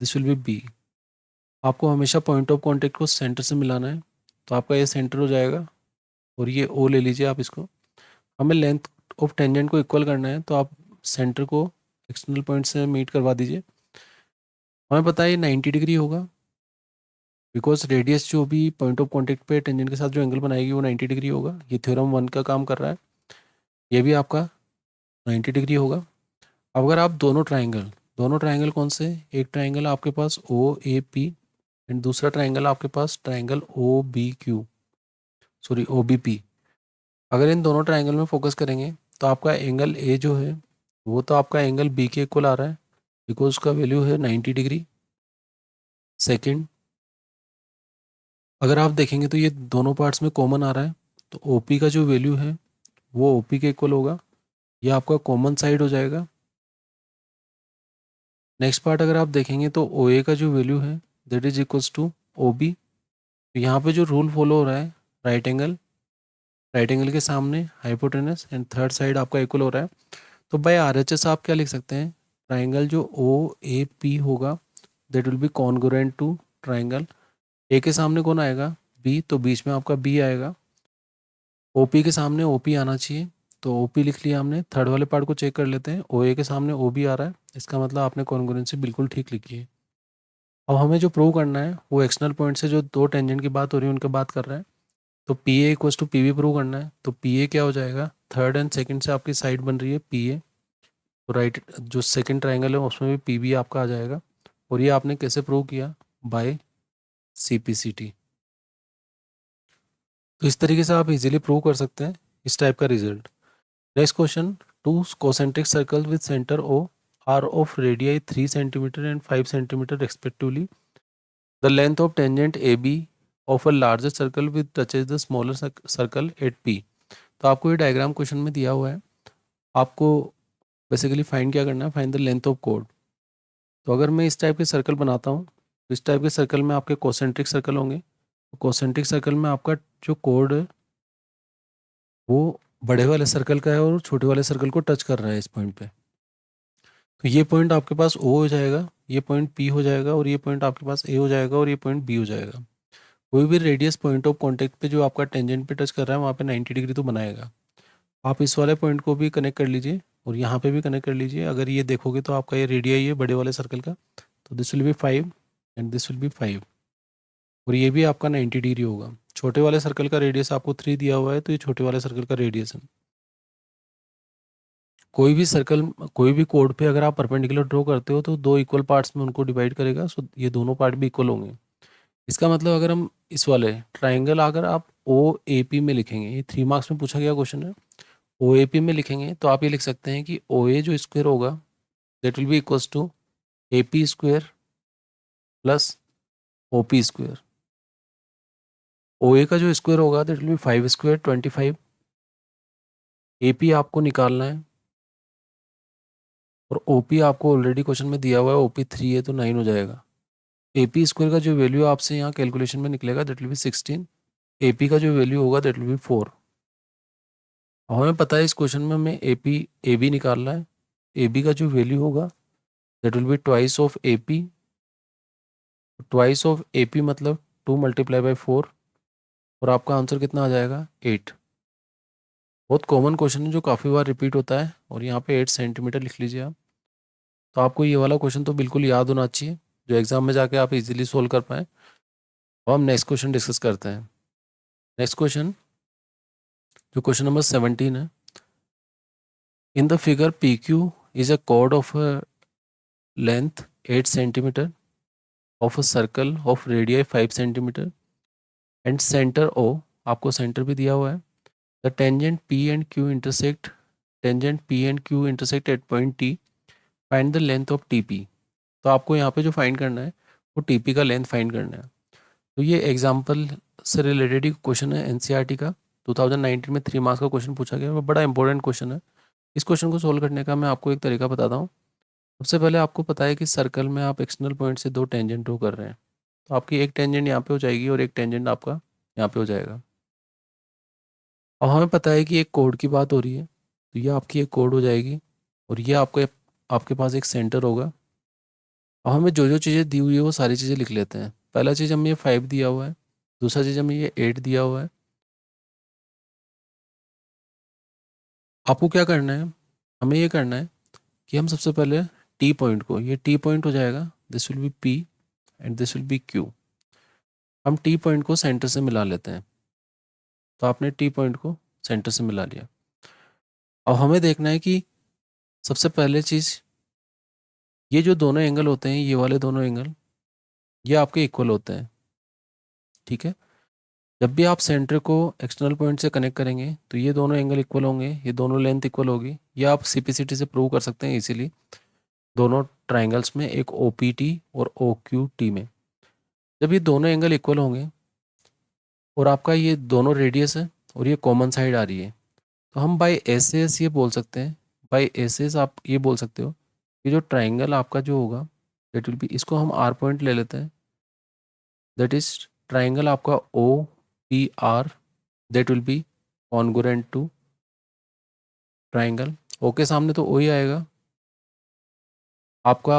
this will B B। आपको हमेशा पॉइंट ऑफ कांटेक्ट को सेंटर से मिलाना है, तो आपका ये सेंटर हो जाएगा और ये O ले लीजिए आप इसको। हमें लेंथ ऑफ टेंजेंट को इक्वल करना है, तो आप सेंटर को एक्सटर्नल पॉइंट से मीट करवा दीजिए। हमें पता है ये 90 डिग्री होगा बिकॉज रेडियस जो भी पॉइंट ऑफ कॉन्टेक्ट पे टेंजेंट के साथ जो एंगल बनाएगी वो 90 डिग्री होगा। ये थ्योरम 1 का काम कर रहा है, ये भी आपका 90 डिग्री होगा। अब अगर आप दोनों ट्राइंगल कौन से, एक ट्राइंगल आपके पास ओ ए पी एंड दूसरा ट्राइंगल आपके पास triangle O B Q, sorry O B P. अगर इन दोनों ट्राइंगल में फोकस करेंगे तो आपका एंगल ए जो है वो तो आपका एंगल बी के इक्वल आ रहा है, बिकॉज उसका वैल्यू है 90 डिग्री। सेकंड, अगर आप देखेंगे तो ये दोनों पार्ट्स में कॉमन आ रहा है, तो ओ पी का जो वैल्यू है वो ओ पी के इक्वल होगा, ये आपका कॉमन साइड हो जाएगा। नेक्स्ट पार्ट अगर आप देखेंगे तो ओ ए का जो वैल्यू है that is equals to O B. तो यहाँ पे जो रूल फॉलो हो रहा है, राइट एंगल के सामने हाइपोटेनस एंड थर्ड साइड आपका इक्वल हो रहा है, तो बाय आर एच एस आप क्या लिख सकते हैं, ट्राइंगल जो ओ ए पी होगा that will be congruent to triangle A के सामने कौन आएगा, बी, तो बीच में आपका बी आएगा। ओ पी के सामने ओ पी आना चाहिए, तो ओ पी लिख लिया हमने। थर्ड वाले पार्ट को चेक कर लेते हैं, ओ ए के सामने ओ बी आ रहा है, इसका मतलब आपने कॉन्ग्रुएंसी बिल्कुल ठीक लिखी है। अब हमें जो प्रूव करना है वो एक्सटर्नल पॉइंट से जो दो टेंजेंट की बात हो रही है उनका बात कर रहा है, तो P A equals to P B prove करना है। तो पी ए क्या हो जाएगा, थर्ड एंड सेकंड से आपकी साइड बन रही है पी ए, तो राइट जो सेकंड ट्राइंगल है उसमें भी पी बी आपका आ जाएगा। और ये आपने कैसे प्रूव किया, by C P C T. तो इस तरीके से आप इजीली प्रूव कर सकते हैं इस टाइप का result. Next question, two concentric circles with center O are of radii 3 centimeter and 5 centimeter respectively. The length of tangent AB of a larger circle with touches the smaller circle at P. तो आपको ये diagram question में दिया हुआ है, आपको basically find क्या करना है, find the length of code. तो अगर मैं इस टाइप के सर्कल बनाता हूँ तो इस टाइप के सर्कल में आपके कॉन्सेंट्रिक सर्कल होंगे, तो कॉन्सेंट्रिक सर्कल में आपका जो कोड है वो बड़े वाले सर्कल का है और छोटे वाले सर्कल को टच कर रहा है इस पॉइंट पे। तो ये पॉइंट आपके पास ओ हो जाएगा, ये पॉइंट पी हो जाएगा, और ये पॉइंट आपके पास ए हो जाएगा, और ये पॉइंट बी हो जाएगा। कोई भी रेडियस पॉइंट ऑफ कांटेक्ट पे जो आपका टेंजेंट पे टच कर रहा है वहाँ पे 90 डिग्री तो बनाएगा। आप इस वाले पॉइंट को भी कनेक्ट कर लीजिए और यहाँ पे भी कनेक्ट कर लीजिए। अगर ये देखोगे तो आपका ये रेडियस है बड़े वाले सर्कल का, तो this will be 5 and this will be 5, और ये भी आपका 90 डिग्री होगा। छोटे वाले सर्कल का रेडियस आपको 3 दिया हुआ है, तो ये छोटे वाले सर्कल का रेडियस है। कोई भी सर्कल, कोई भी कोड पे अगर आप परपेंडिकुलर ड्रॉ करते हो तो दो इक्वल पार्ट्स में उनको डिवाइड करेगा, सो ये दोनों पार्ट भी इक्वल होंगे। इसका मतलब अगर हम इस वाले ट्राइंगल अगर आप ओ ए पी में लिखेंगे, ये 3 मार्क्स में पूछा गया क्वेश्चन है, ओ ए पी में लिखेंगे तो आप ये लिख सकते हैं कि ओ ए जो स्क्वायर होगा that will be equals to A P square plus O P square. O A का जो स्क्वायर होगा that will be 5 square 25। A P आपको निकालना है और ओ पी आपको ऑलरेडी क्वेश्चन में दिया हुआ है, ओ पी 3 है तो 9 हो जाएगा। ए पी स्क्वायर का जो वैल्यू आपसे यहाँ कैलकुलेशन में निकलेगा that will B 16। A P का जो वैल्यू होगा दैट विल बी 4। और हमें पता है इस क्वेश्चन में हमें ए बी निकालना है। ए बी का जो वैल्यू होगा that will be twice of A P. Twice of A P मतलब 2 मल्टीप्लाई बाई 4, और आपका आंसर कितना आ जाएगा 8। बहुत कॉमन क्वेश्चन है जो काफ़ी बार रिपीट होता है, और यहाँ पे 8 सेंटीमीटर लिख लीजिए आप। तो आपको ये वाला क्वेश्चन तो बिल्कुल याद होना चाहिए जो एग्जाम में जाके आप इजीली सोल्व कर पाएँ। अब हम नेक्स्ट क्वेश्चन डिस्कस करते हैं। नेक्स्ट क्वेश्चन जो क्वेश्चन नंबर 17 है, in the figure P Q is a chord of length 8 centimetre of a circle of radii 5 centimetre and centre O, आपको सेंटर भी दिया हुआ है। The tangent P and Q intersect, tangent P and Q intersect at point T, find the length of T P. तो आपको यहाँ पे जो फाइंड करना है वो टी पी का लेंथ फाइंड करना है। तो ये एग्जाम्पल से रिलेटेड ही क्वेश्चन है एनसीईआरटी का, 2019 में 3 मार्क्स का क्वेश्चन पूछा गया है, वो बड़ा इंपॉर्टेंट क्वेश्चन है। इस क्वेश्चन को सोल्व करने का मैं आपको एक तरीका बताता हूँ। सबसे पहले आपको पता है कि सर्कल में आप एक्सटर्नल पॉइंट से दो टेंजेंट ड्रॉ कर रहे हैं, तो आपकी एक टेंजेंट यहाँ पे हो जाएगी और एक टेंजेंट आपका यहाँ पे हो जाएगा। अब हमें पता है कि एक कोड की बात हो रही है, तो ये आपकी एक कोड हो जाएगी और ये आपके पास एक सेंटर होगा। अब हमें जो जो चीज़ें दी हुई है वो सारी चीज़ें लिख लेते हैं। पहला चीज़ हमें ये 5 दिया हुआ है, दूसरा चीज़ हमें ये 8 दिया हुआ है। आपको क्या करना है, हमें ये करना है कि हम सबसे पहले टी पॉइंट को, ये टी पॉइंट हो जाएगा, this will be P and this will be Q. हम टी पॉइंट को सेंटर से मिला लेते हैं। तो आपने टी पॉइंट को सेंटर से मिला लिया। अब हमें देखना है कि सबसे पहले चीज़, ये जो दोनों एंगल होते हैं, ये वाले दोनों एंगल, ये आपके इक्वल होते हैं। ठीक है, जब भी आप सेंटर को एक्सटर्नल पॉइंट से कनेक्ट करेंगे तो ये दोनों एंगल इक्वल होंगे, ये दोनों लेंथ इक्वल होगी। ये आप सीपीसीटी से प्रूव कर सकते हैं इसीलिए, दोनों ट्राइंगल्स में, एक ओपीटी और ओक्यूटी में। जब ये दोनों एंगल इक्वल होंगे और आपका ये दोनों रेडियस है और ये कॉमन साइड आ रही है, तो हम बाय एस ये बोल सकते हैं, बाय एस आप ये बोल सकते हो कि जो ट्राइंगल आपका जो होगा दैट विल बी, इसको हम आर पॉइंट ले लेते हैं, दैट इज ट्राइंगल आपका O P R, that will be congruent to triangle. O के सामने तो ओ ही आएगा, आपका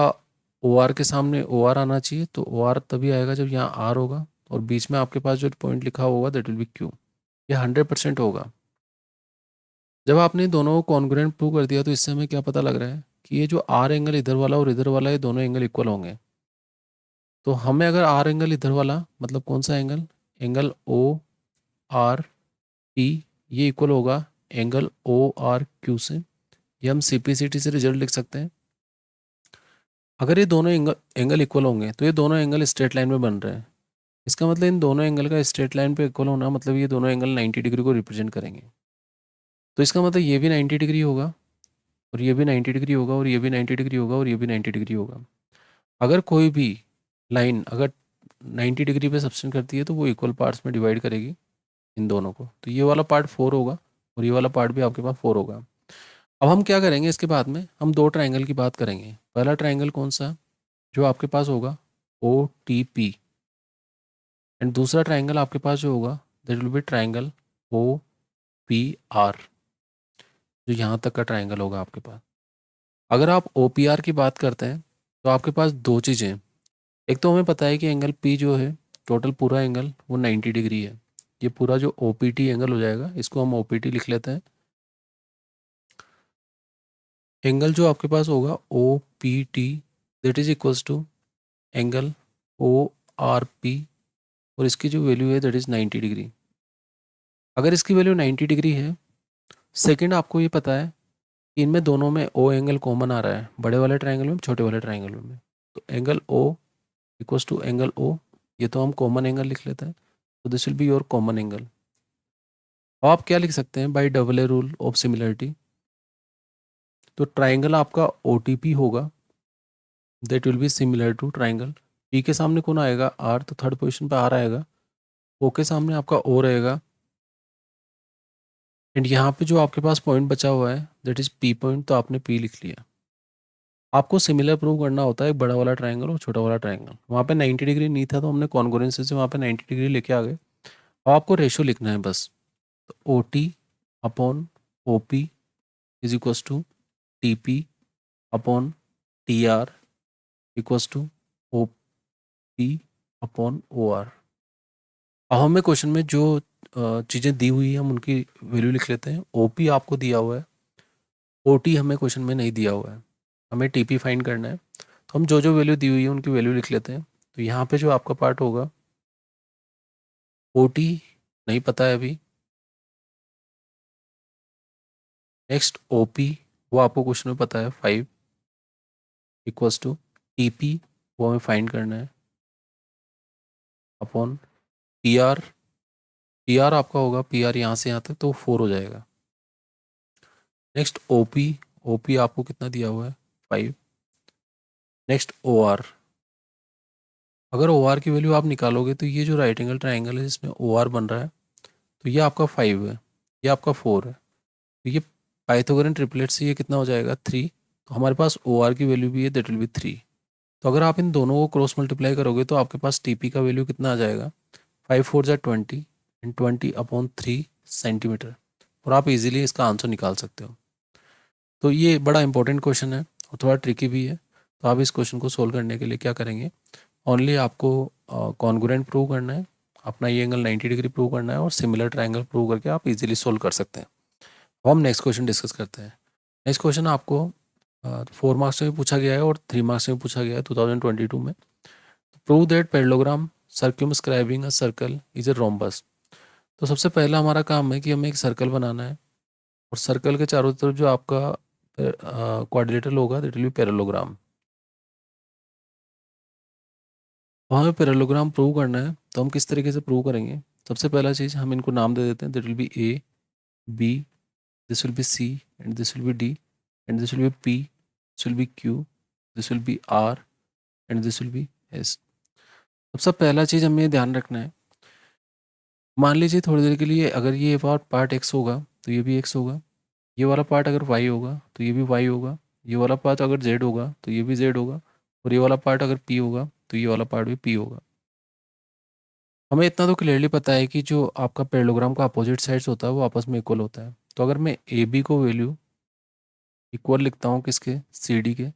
ओ आर के सामने ओ आर आना चाहिए, तो ओ आर तभी आएगा जब यहाँ आर होगा, और बीच में आपके पास जो पॉइंट लिखा होगा दैट विल बी क्यू। ये 100% होगा। जब आपने दोनों को कॉन्ग्रुएंट प्रूव कर दिया तो इससे हमें क्या पता लग रहा है कि ये जो आर एंगल इधर वाला और इधर वाला, ये दोनों एंगल इक्वल होंगे। तो हमें अगर आर एंगल इधर वाला, मतलब कौन सा angle, angle O R P, ये इक्वल होगा एंगल ओ आर क्यू से। ये हम सीपीसीटी से रिजल्ट लिख सकते हैं। अगर ये दोनों एंगल इक्वल होंगे तो ये दोनों एंगल स्ट्रेट लाइन में बन रहे हैं। इसका मतलब इन दोनों एंगल का स्ट्रेट लाइन पे इक्वल होना, मतलब ये दोनों एंगल 90 डिग्री को रिप्रेजेंट करेंगे। तो इसका मतलब ये भी 90 डिग्री होगा और ये भी 90 डिग्री होगा और ये भी 90 डिग्री होगा और ये भी 90 डिग्री होगा। अगर कोई भी लाइन अगर 90 डिग्री पे सब्सटेंड करती है तो वो इक्वल पार्ट्स में डिवाइड करेगी इन दोनों को। तो ये वाला पार्ट 4 होगा और ये वाला पार्ट भी आपके पास 4 होगा। अब हम क्या करेंगे, इसके बाद में हम दो ट्राइंगल की बात करेंगे। पहला ट्राइंगल कौन सा, जो आपके पास होगा ओ टी पी, एंड दूसरा ट्राइंगल आपके पास जो होगा that will be triangle O P R, जो यहाँ तक का ट्राइंगल होगा आपके पास। अगर आप ओ पी आर की बात करते हैं तो आपके पास दो चीज़ें हैं। एक तो हमें पता है कि एंगल पी जो है, टोटल पूरा एंगल वो 90 डिग्री है। ये पूरा जो ओ पी टी एंगल हो जाएगा, इसको हम ओ पी टी लिख लेते हैं। एंगल जो आपके पास होगा O P T that is equals to angle O R P, और इसकी जो वैल्यू है दैट इज़ 90 डिग्री। अगर इसकी वैल्यू 90 डिग्री है, सेकंड आपको ये पता है कि इनमें दोनों में ओ एंगल कॉमन आ रहा है, बड़े वाले ट्राइंगल में छोटे वाले ट्राइंगल में। तो angle O equals to angle O, ये तो हम कॉमन एंगल लिख लेते हैं, तो this will be your common angle. अब आप क्या लिख सकते हैं by double A rule of similarity, तो ट्राइंगल आपका ओ टी पी होगा that will be similar to triangle P के सामने कौन आएगा, आर, तो थर्ड पोजीशन पे आर आएगा। ओ के सामने आपका ओ रहेगा, एंड यहाँ पे जो आपके पास पॉइंट बचा हुआ है दैट इज पी पॉइंट, तो आपने पी लिख लिया। आपको सिमिलर प्रूव करना होता है एक बड़ा वाला ट्राइंगल और छोटा वाला ट्राइंगल। वहाँ पे 90 डिग्री नहीं था तो हमने कॉन्ग्रुएंस से वहाँ पे 90 डिग्री लेके आ गए। अब आपको रेशो लिखना है बस, तो O T upon O P is equals to T P upon T R equals to O P upon O R. अब हमें क्वेश्चन में जो चीज़ें दी हुई है हम उनकी वैल्यू लिख लेते हैं। ओ पी आपको दिया हुआ है, ओ टी हमें क्वेश्चन में नहीं दिया हुआ है, हमें टी पी फाइंड करना है। तो हम जो जो वैल्यू दी हुई है उनकी वैल्यू लिख लेते हैं। तो यहाँ पे जो आपका पार्ट होगा ओ टी नहीं पता है अभी, नेक्स्ट ओ पी वो आपको क्वेश्चन में पता है 5 इक्वल्स टू टी पी, वो हमें फाइंड करना है upon P R. P R आपका होगा, पी आर यहाँ से यहाँ तक तो 4 हो जाएगा। Next O P, O P आपको कितना दिया हुआ है 5। नेक्स्ट ओ आर, अगर ओ आर की वैल्यू आप निकालोगे तो ये जो राइट एंगल ट्राइंगल है जिसमें ओ आर बन रहा है, तो ये आपका 5 है, ये आपका 4 है। तो ये पाइथागोरन ट्रिपलेट से ये कितना हो जाएगा 3। तो हमारे पास ओ आर की वैल्यू भी है दैट विल बी 3। तो अगर आप इन दोनों को क्रॉस मल्टीप्लाई करोगे तो आपके पास टी पी का वैल्यू कितना आ जाएगा, 5 4 जा 20 एंड 20 अपॉन 3 सेंटीमीटर। और आप इजीली इसका आंसर निकाल सकते हो। तो ये बड़ा इंपॉर्टेंट क्वेश्चन है और थोड़ा ट्रिकी भी है। तो आप इस क्वेश्चन को सोल्व करने के लिए क्या करेंगे, ओनली आपको कॉन्ग्रुएंट प्रूव करना है, अपना ये एंगल 90 डिग्री प्रूव करना है और सिमिलर ट्राइंगल प्रूव करके आप इजीली सोल्व कर सकते हैं। अब हम नेक्स्ट क्वेश्चन डिस्कस करते हैं। नेक्स्ट क्वेश्चन आपको 4 मार्क्स में भी पूछा गया है और 3 मार्क्स में भी पूछा गया है 2022 में। Prove that parallelogram circumscribing a circle is a rhombus. तो सबसे पहला हमारा काम है कि हमें एक सर्कल बनाना है और सर्कल के चारों तरफ जो आपका क्वाड्रिलेटरल होगा दैट विल बी पैरेललोग्राम। तो हमें पैरेललोग्राम प्रूव करना है, तो हम किस तरीके से प्रूव करेंगे? सबसे पहला चीज़ हम इनको नाम दे देते हैं, that will be A, B, this will be C, and this will be D, and this will be P, this will be Q, this will be R, and this will be S. सबसे पहला चीज़ हमें ये ध्यान रखना है, मान लीजिए थोड़ी देर के लिए अगर ये पार्ट एक्स होगा तो ये भी एक्स होगा, ये वाला पार्ट अगर वाई होगा तो ये भी वाई होगा, ये वाला पार्ट अगर जेड होगा तो ये भी जेड होगा, और ये वाला पार्ट अगर पी होगा तो ये वाला पार्ट भी पी होगा। हमें इतना तो क्लियरली पता है कि जो आपका पैरेललोग्राम का अपोजिट साइड्स होता है वो आपस में इक्वल होता है। तो अगर मैं ए बी को वैल्यू इक्वल लिखता हूँ किसके, सी डी के,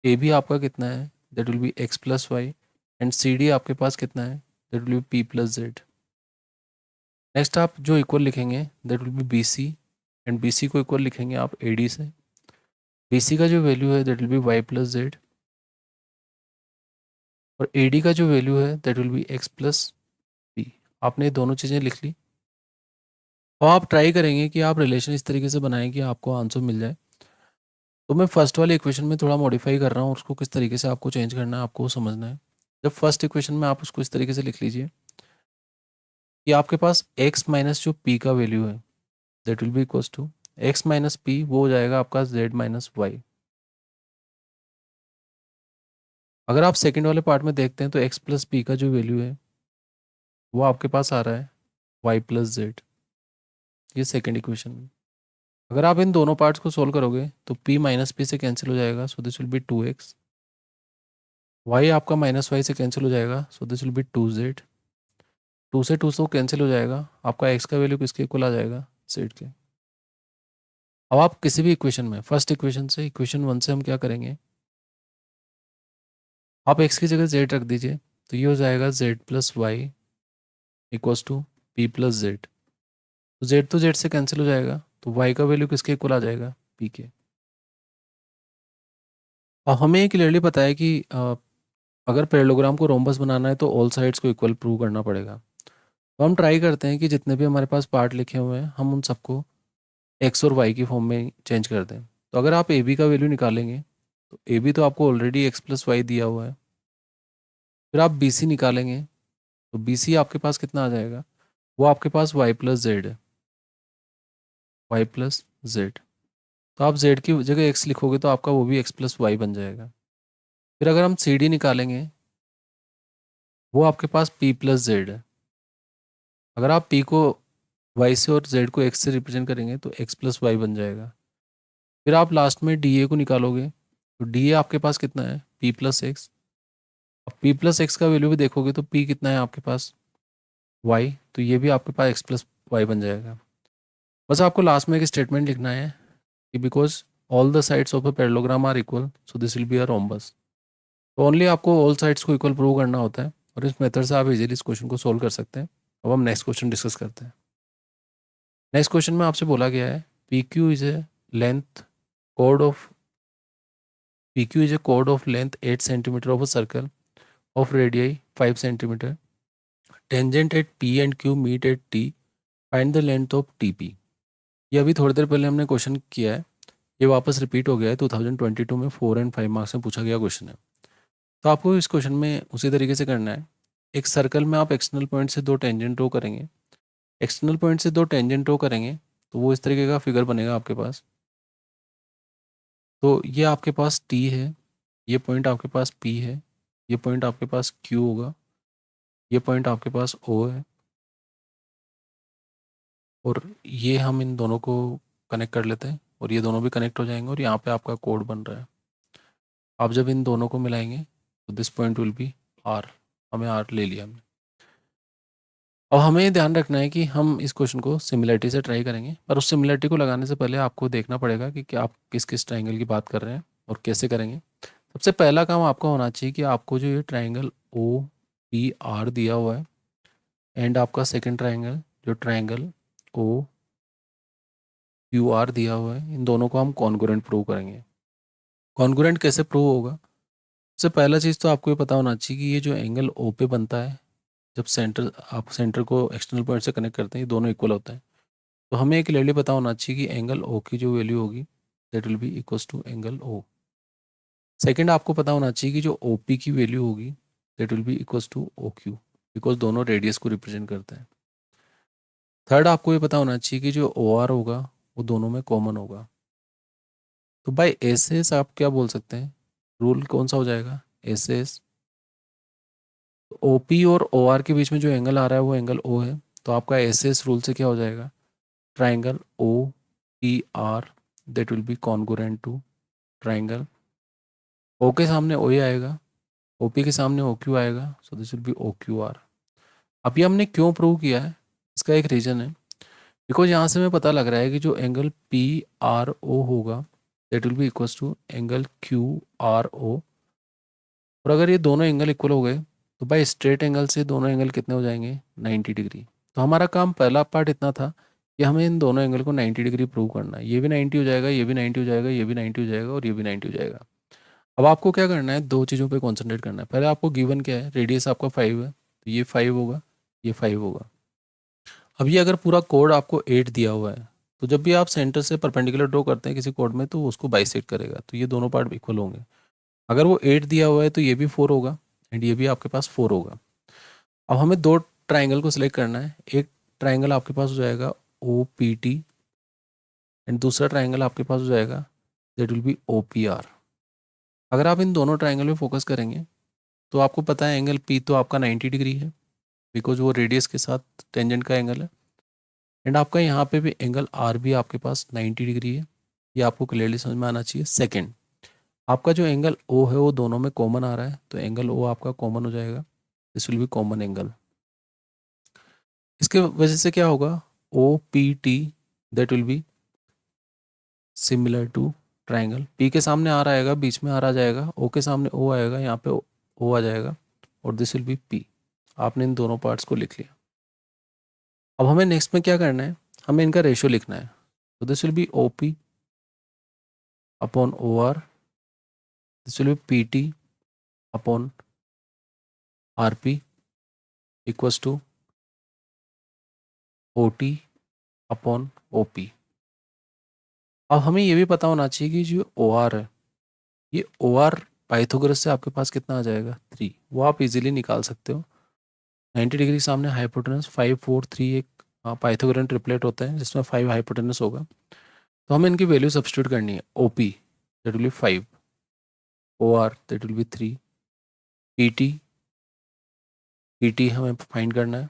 ए बी आपका कितना है, that will be X plus Y, and C D आपके पास कितना है, that will be P plus Z. Next आप जो इक्वल लिखेंगे that will be B C, and B C को इक्वल लिखेंगे आप ए डी से। बी सी का जो वैल्यू है that will be Y plus Z, और ए डी का जो वैल्यू है that will be X plus P. आपने ये दोनों चीज़ें लिख ली। और आप ट्राई करेंगे कि आप रिलेशन इस तरीके से बनाएं कि आपको आंसर मिल जाए। तो मैं फर्स्ट वाले इक्वेशन में थोड़ा मॉडिफाई कर रहा हूँ, उसको किस तरीके से आपको चेंज करना है आपको समझना है। जब फर्स्ट इक्वेशन में आप उसको इस तरीके से लिख लीजिए कि आपके पास x माइनस जो p का वैल्यू है that will be equals to x minus P, वो हो जाएगा आपका z माइनस वाई। अगर आप सेकंड वाले पार्ट में देखते हैं तो x प्लस पी का जो वैल्यू है वो आपके पास आ रहा है y प्लस जेड, ये सेकंड इक्वेशन में। अगर आप इन दोनों पार्ट्स को सोल्व करोगे तो p माइनस पी से कैंसिल हो जाएगा, सो this will B 2x। y आपका माइनस वाई से कैंसिल हो जाएगा, सो दिस विल बी 2z। 2 से 2 तो कैंसिल हो जाएगा, आपका x का वैल्यू किसके इक्वल आ जाएगा, z के। अब आप किसी भी इक्वेशन में फर्स्ट इक्वेशन से इक्वेशन 1 से हम क्या करेंगे, आप x की जगह z रख दीजिए, तो ये हो जाएगा z plus Y equals to P plus Z. तो z तो z से कैंसिल हो जाएगा, तो y का वैल्यू किसके इक्वल आ जाएगा, p के। अब हमें क्लियरली पता है कि अगर पैरेललोग्राम को रोम्बस बनाना है तो ऑल साइड्स को इक्वल प्रूव करना पड़ेगा। तो हम ट्राई करते हैं कि जितने भी हमारे पास पार्ट लिखे हुए हैं हम उन सबको एक्स और वाई की फॉर्म में चेंज कर दें। तो अगर आप ए बी का वैल्यू निकालेंगे तो ए बी तो आपको ऑलरेडी एक्स प्लस वाई दिया हुआ है। फिर आप बी सी निकालेंगे तो बी सी आपके पास कितना आ जाएगा, वो आपके पास वाई प्लस जेड है, वाई प्लस जेड। तो आप जेड की जगह एक्स लिखोगे तो आपका वो भी एक्स प्लस वाई बन जाएगा। फिर अगर हम सी डी निकालेंगे वो आपके पास पी प्लस जेड है। अगर आप पी को वाई से और जेड को एक्स से रिप्रेजेंट करेंगे तो एक्स प्लस वाई बन जाएगा। फिर आप लास्ट में डी ए को निकालोगे तो डी ए आपके पास कितना है, पी प्लस एक्स। अब पी प्लस एक्स का वैल्यू भी देखोगे तो पी कितना है आपके पास, वाई, तो ये भी आपके पास एक्स प्लस वाई बन जाएगा। बस आपको लास्ट में एक स्टेटमेंट लिखना है कि because all the sides of a parallelogram are equal so this will be a rhombus. तो ओनली आपको ऑल साइड्स को इक्वल प्रूव करना होता है, और इस मेथड से आप इजीली इस क्वेश्चन को सोल्व कर सकते हैं। अब हम नेक्स्ट क्वेश्चन डिस्कस करते हैं। नेक्स्ट क्वेश्चन में आपसे बोला गया है P Q is a length chord of PQ is a chord of length 8 centimeter of a circle of radii 5 centimeter. Tangent at P and Q meet at T. Find the length of TP. ये अभी थोड़ी देर पहले हमने question किया है, ये वापस repeat हो गया है। 2022 में 4 और 5 मार्क्स में पूछा गया क्वेश्चन है। तो आपको इस क्वेश्चन में उसी तरीके से करना है। एक सर्कल में आप एक्सटर्नल पॉइंट से दो टेंजेंट ड्रॉ करेंगे, एक्सटर्नल पॉइंट से दो टेंजेंट ड्रॉ करेंगे तो वो इस तरीके का फिगर बनेगा आपके पास। तो ये आपके पास टी है, ये पॉइंट आपके पास पी है, ये पॉइंट आपके पास क्यू होगा, ये पॉइंट आपके पास ओ है, और ये हम इन दोनों को कनेक्ट कर लेते हैं और ये दोनों भी कनेक्ट हो जाएंगे और यहाँ पे आपका कोड बन रहा है। आप जब इन दोनों को मिलाएंगे तो this point will be R. हमें आर ले लिया हमने। अब हमें ये ध्यान रखना है कि हम इस क्वेश्चन को सिमिलरिटी से ट्राई करेंगे, पर उस सिमिलरिटी को लगाने से पहले आपको देखना पड़ेगा कि क्या आप किस किस ट्राइंगल की बात कर रहे हैं और कैसे करेंगे। सबसे पहला काम आपका होना चाहिए कि आपको जो ये ट्राइंगल ओ पी आर दिया हुआ है एंड आपका सेकंड ट्राइंगल जो ट्राइंगल ओ क्यू आर दिया हुआ है, इन दोनों को हम कॉन्ग्रुएंट प्रूव करेंगे। कॉन्ग्रुएंट कैसे प्रूव होगा? सबसे पहला चीज़ तो आपको ये पता होना चाहिए कि ये जो एंगल ओ पे बनता है जब आप सेंटर को एक्सटर्नल पॉइंट से कनेक्ट करते हैं, ये दोनों इक्वल होते हैं। तो हमें एक क्लियरली पता होना चाहिए कि एंगल ओ की जो वैल्यू होगी that will be equals to angle O. Second, आपको पता होना चाहिए कि जो ओ पी की वैल्यू होगी that will be equals to O Q, because दोनों रेडियस को रिप्रेजेंट करते हैं। थर्ड, आपको ये पता होना चाहिए कि जो ओ आर होगा वो दोनों में कॉमन होगा। तो बाय एस एस आप क्या बोल सकते हैं, रूल कौन सा हो जाएगा, एस एस ओ पी और ओ आर के बीच में जो एंगल आ रहा है वो एंगल ओ है, तो आपका एस एस रूल से क्या हो जाएगा, triangle O P R that will be congruent to triangle O के सामने ओ ही आएगा, ओ पी के सामने ओ क्यू आएगा, so this will be O Q R. अभी हमने क्यों प्रूव किया है, इसका एक रीज़न है, बिकॉज यहाँ से हमें पता लग रहा है कि जो एंगल पी आर ओ होगा that will be equals to angle Q R O. और अगर ये दोनों एंगल इक्वल हो गए तो बाय स्ट्रेट एंगल से दोनों एंगल कितने हो जाएंगे, 90 डिग्री। तो हमारा काम पहला पार्ट इतना था कि हमें इन दोनों एंगल को 90 डिग्री प्रूव करना है, ये भी 90 हो जाएगा, ये भी 90 हो जाएगा, ये भी 90 हो जाएगा और ये भी 90 हो जाएगा। अब आपको क्या करना है, दो चीज़ों पे कॉन्सेंट्रेट करना है। पहले आपको गिवन क्या है, रेडियस आपका 5 है, तो ये 5 होगा, ये 5 होगा। अब ये अगर पूरा कोड आपको 8 दिया हुआ है तो जब भी आप सेंटर से परपेंडिकुलर ड्रॉ करते हैं किसी कोड में तो उसको बाइसेक्ट करेगा, तो ये दोनों पार्ट इक्वल होंगे। अगर वो 8 दिया हुआ है तो ये भी 4 होगा एंड ये भी आपके पास 4 होगा। अब हमें दो ट्राइंगल को सिलेक्ट करना है, एक ट्राइंगल आपके पास हो जाएगा ओ पी टी एंड दूसरा ट्राइंगल आपके पास हो जाएगा that will be O P R. अगर आप इन दोनों ट्राइंगल पे फोकस करेंगे तो आपको पता है एंगल पी तो आपका 90 डिग्री है, बिकॉज वो रेडियस के साथ टेंजेंट का एंगल है। एंड आपका यहाँ पे भी एंगल आर भी आपके पास 90 डिग्री है, ये आपको क्लियरली समझ में आना चाहिए। सेकेंड, आपका जो एंगल ओ है वो दोनों में कॉमन आ रहा है, तो एंगल ओ आपका कॉमन हो जाएगा, this will be common angle. इसके वजह से क्या होगा, O P T that will be similar to triangle, P के सामने आर आएगा, बीच में आर आ जाएगा, ओ के सामने ओ आएगा, यहाँ पे ओ आ जाएगा और दिस विल बी पी। आपने इन दोनों पार्ट्स को लिख लिया। अब हमें नेक्स्ट में क्या करना है, हमें इनका रेशियो लिखना है, तो this will be O P upon O R, this will be P T upon R P equals to O T upon O P. अब हमें ये भी पता होना चाहिए कि जो ओ आर है, ये ओ आर पाइथागोरस से आपके पास कितना आ जाएगा, 3, वो आप इजीली निकाल सकते हो। 90 डिग्री के सामने हाइपोटेनस 5 4 3 एक पाइथागोरन ट्रिपलेट होता है जिसमें 5 हाइपोटेनस होगा, तो हमें इनकी वैल्यू सब्स्टिट्यूट करनी है। O P that will be 5, O R that will be 3, P T हमें फाइंड करना है,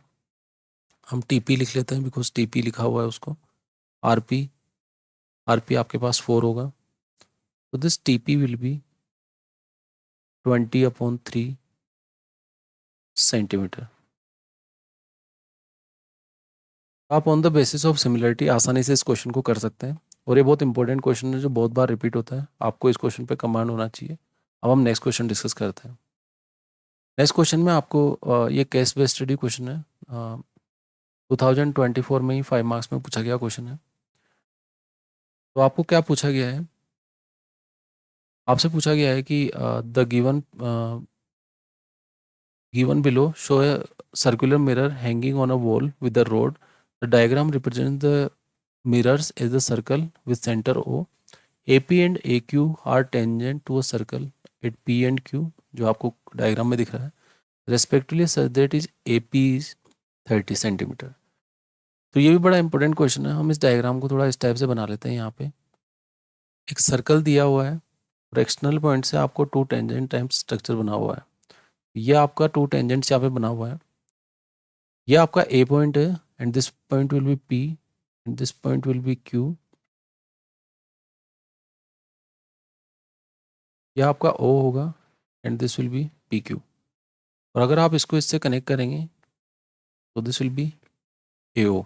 हम टी पी लिख लेते हैं बिकॉज टी पी लिखा हुआ है उसको। आर पी आपके पास 4 होगा, तो this T P will be 20/3 centimetre. आप on the basis of similarity आसानी से इस क्वेश्चन को कर सकते हैं, और ये बहुत इंपॉर्टेंट क्वेश्चन है जो बहुत बार रिपीट होता है, आपको इस क्वेश्चन पे कमांड होना चाहिए। अब हम नेक्स्ट क्वेश्चन डिस्कस करते हैं। नेक्स्ट क्वेश्चन में आपको ये केस बेस्ड स्टडी क्वेश्चन है, 2024 में ही 5 मार्क्स में पूछा गया क्वेश्चन है। तो आपको क्या पूछा गया है, आपसे पूछा गया है कि the given below show a circular mirror hanging on a wall with a rod. The diagram represents the mirrors as the circle with center O. AP and AQ are tangent to a circle at P and Q, जो आपको diagram में दिख रहा है, respectively such that is AP is 30 centimetre. तो ये भी बड़ा इंपॉर्टेंट क्वेश्चन है, हम इस डायग्राम को थोड़ा इस टाइप से बना लेते हैं। यहाँ पे एक सर्कल दिया हुआ है और एक्सटर्नल पॉइंट से आपको 2 टेंजेंट टाइप स्ट्रक्चर बना हुआ है, ये आपका 2 टेंजेंट्स यहाँ पे बना हुआ है, ये आपका ए पॉइंट है and this point will be P and this point will be Q, यह आपका ओ होगा and this will be P Q. और अगर आप इसको इससे कनेक्ट करेंगे तो दिस विल बी ए ओ।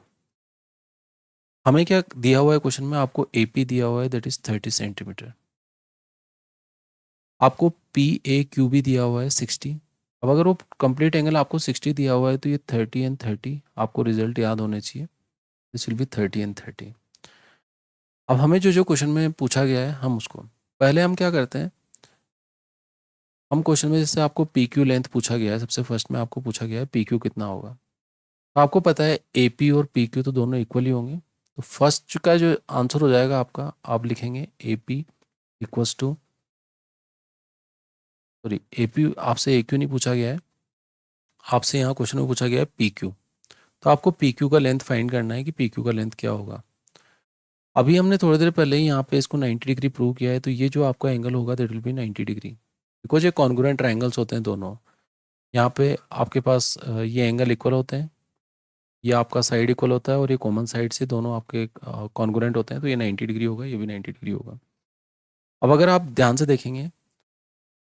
हमें क्या दिया हुआ है क्वेश्चन में, आपको ए पी दिया हुआ है दैट इज 30 सेंटीमीटर, आपको पी ए क्यू भी दिया हुआ है 60। अब अगर वो कंप्लीट एंगल आपको 60 दिया हुआ है तो ये 30 एंड 30 आपको रिजल्ट याद होने चाहिए, दिस विल बी 30 एंड 30। अब हमें जो जो क्वेश्चन में पूछा गया है हम उसको पहले हम क्या करते हैं, हम क्वेश्चन में जैसे आपको पी क्यू लेंथ पूछा गया है, सबसे फर्स्ट में आपको पूछा गया है पी क्यू कितना होगा। तो आपको पता है ए पी और पी क्यू तो दोनों इक्वल ही होंगे। तो फर्स्ट का जो आंसर हो जाएगा आपका, आप लिखेंगे A P equals to, sorry A P आपसे ए क्यू नहीं पूछा गया है, आपसे यहाँ क्वेश्चन में पूछा गया है पी क्यू। तो आपको पी क्यू का लेंथ फाइंड करना है कि पी क्यू का लेंथ क्या होगा। अभी हमने थोड़ी देर पहले ही यहाँ पे इसको 90 डिग्री प्रूव किया है, तो ये जो आपका एंगल होगा that will be 90 degree, because ये कॉन्ग्रुएंट ट्रायंगल्स होते हैं दोनों। यहाँ पे आपके पास ये एंगल इक्वल होते हैं, ये आपका साइड इक्वल होता है और ये कॉमन साइड से दोनों आपके कॉन्ग्रुएंट होते हैं, तो ये 90 डिग्री होगा, ये भी 90 डिग्री होगा। अब अगर आप ध्यान से देखेंगे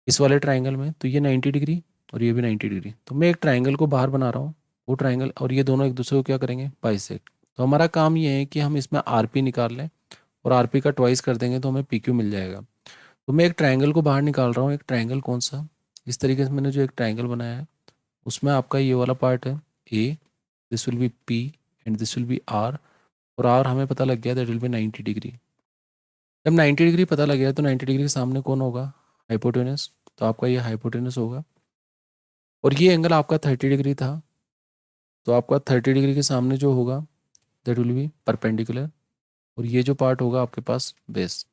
इस वाले ट्राइंगल में, तो ये 90 डिग्री और ये भी 90 डिग्री। तो मैं एक ट्राइंगल को बाहर बना रहा हूँ, वो ट्राइंगल और ये दोनों एक दूसरे को क्या करेंगे, बाइसेक्ट। तो हमारा काम ये है कि हम इसमें आर पी निकाल लें और आर पी का ट्वाइस कर देंगे तो हमें पी क्यू मिल जाएगा। तो मैं एक ट्राइंगल को बाहर निकाल रहा हूँ, एक ट्राइंगल कौन सा, इस तरीके से मैंने जो एक ट्राइंगल बनाया है उसमें आपका ये वाला पार्ट है A, this will be P and this will be R, और आर हमें पता लग गया दैट विल बी 90 डिग्री। जब 90 डिग्री पता लग गया तो 90 डिग्री के सामने कौन होगा, हाइपोटेनस, तो आपका ये हाइपोटेनस होगा। और ये एंगल आपका 30 डिग्री था, तो आपका 30 डिग्री के सामने जो होगा दैट विल बी परपेंडिकुलर, और ये जो पार्ट होगा आपके पास बेस।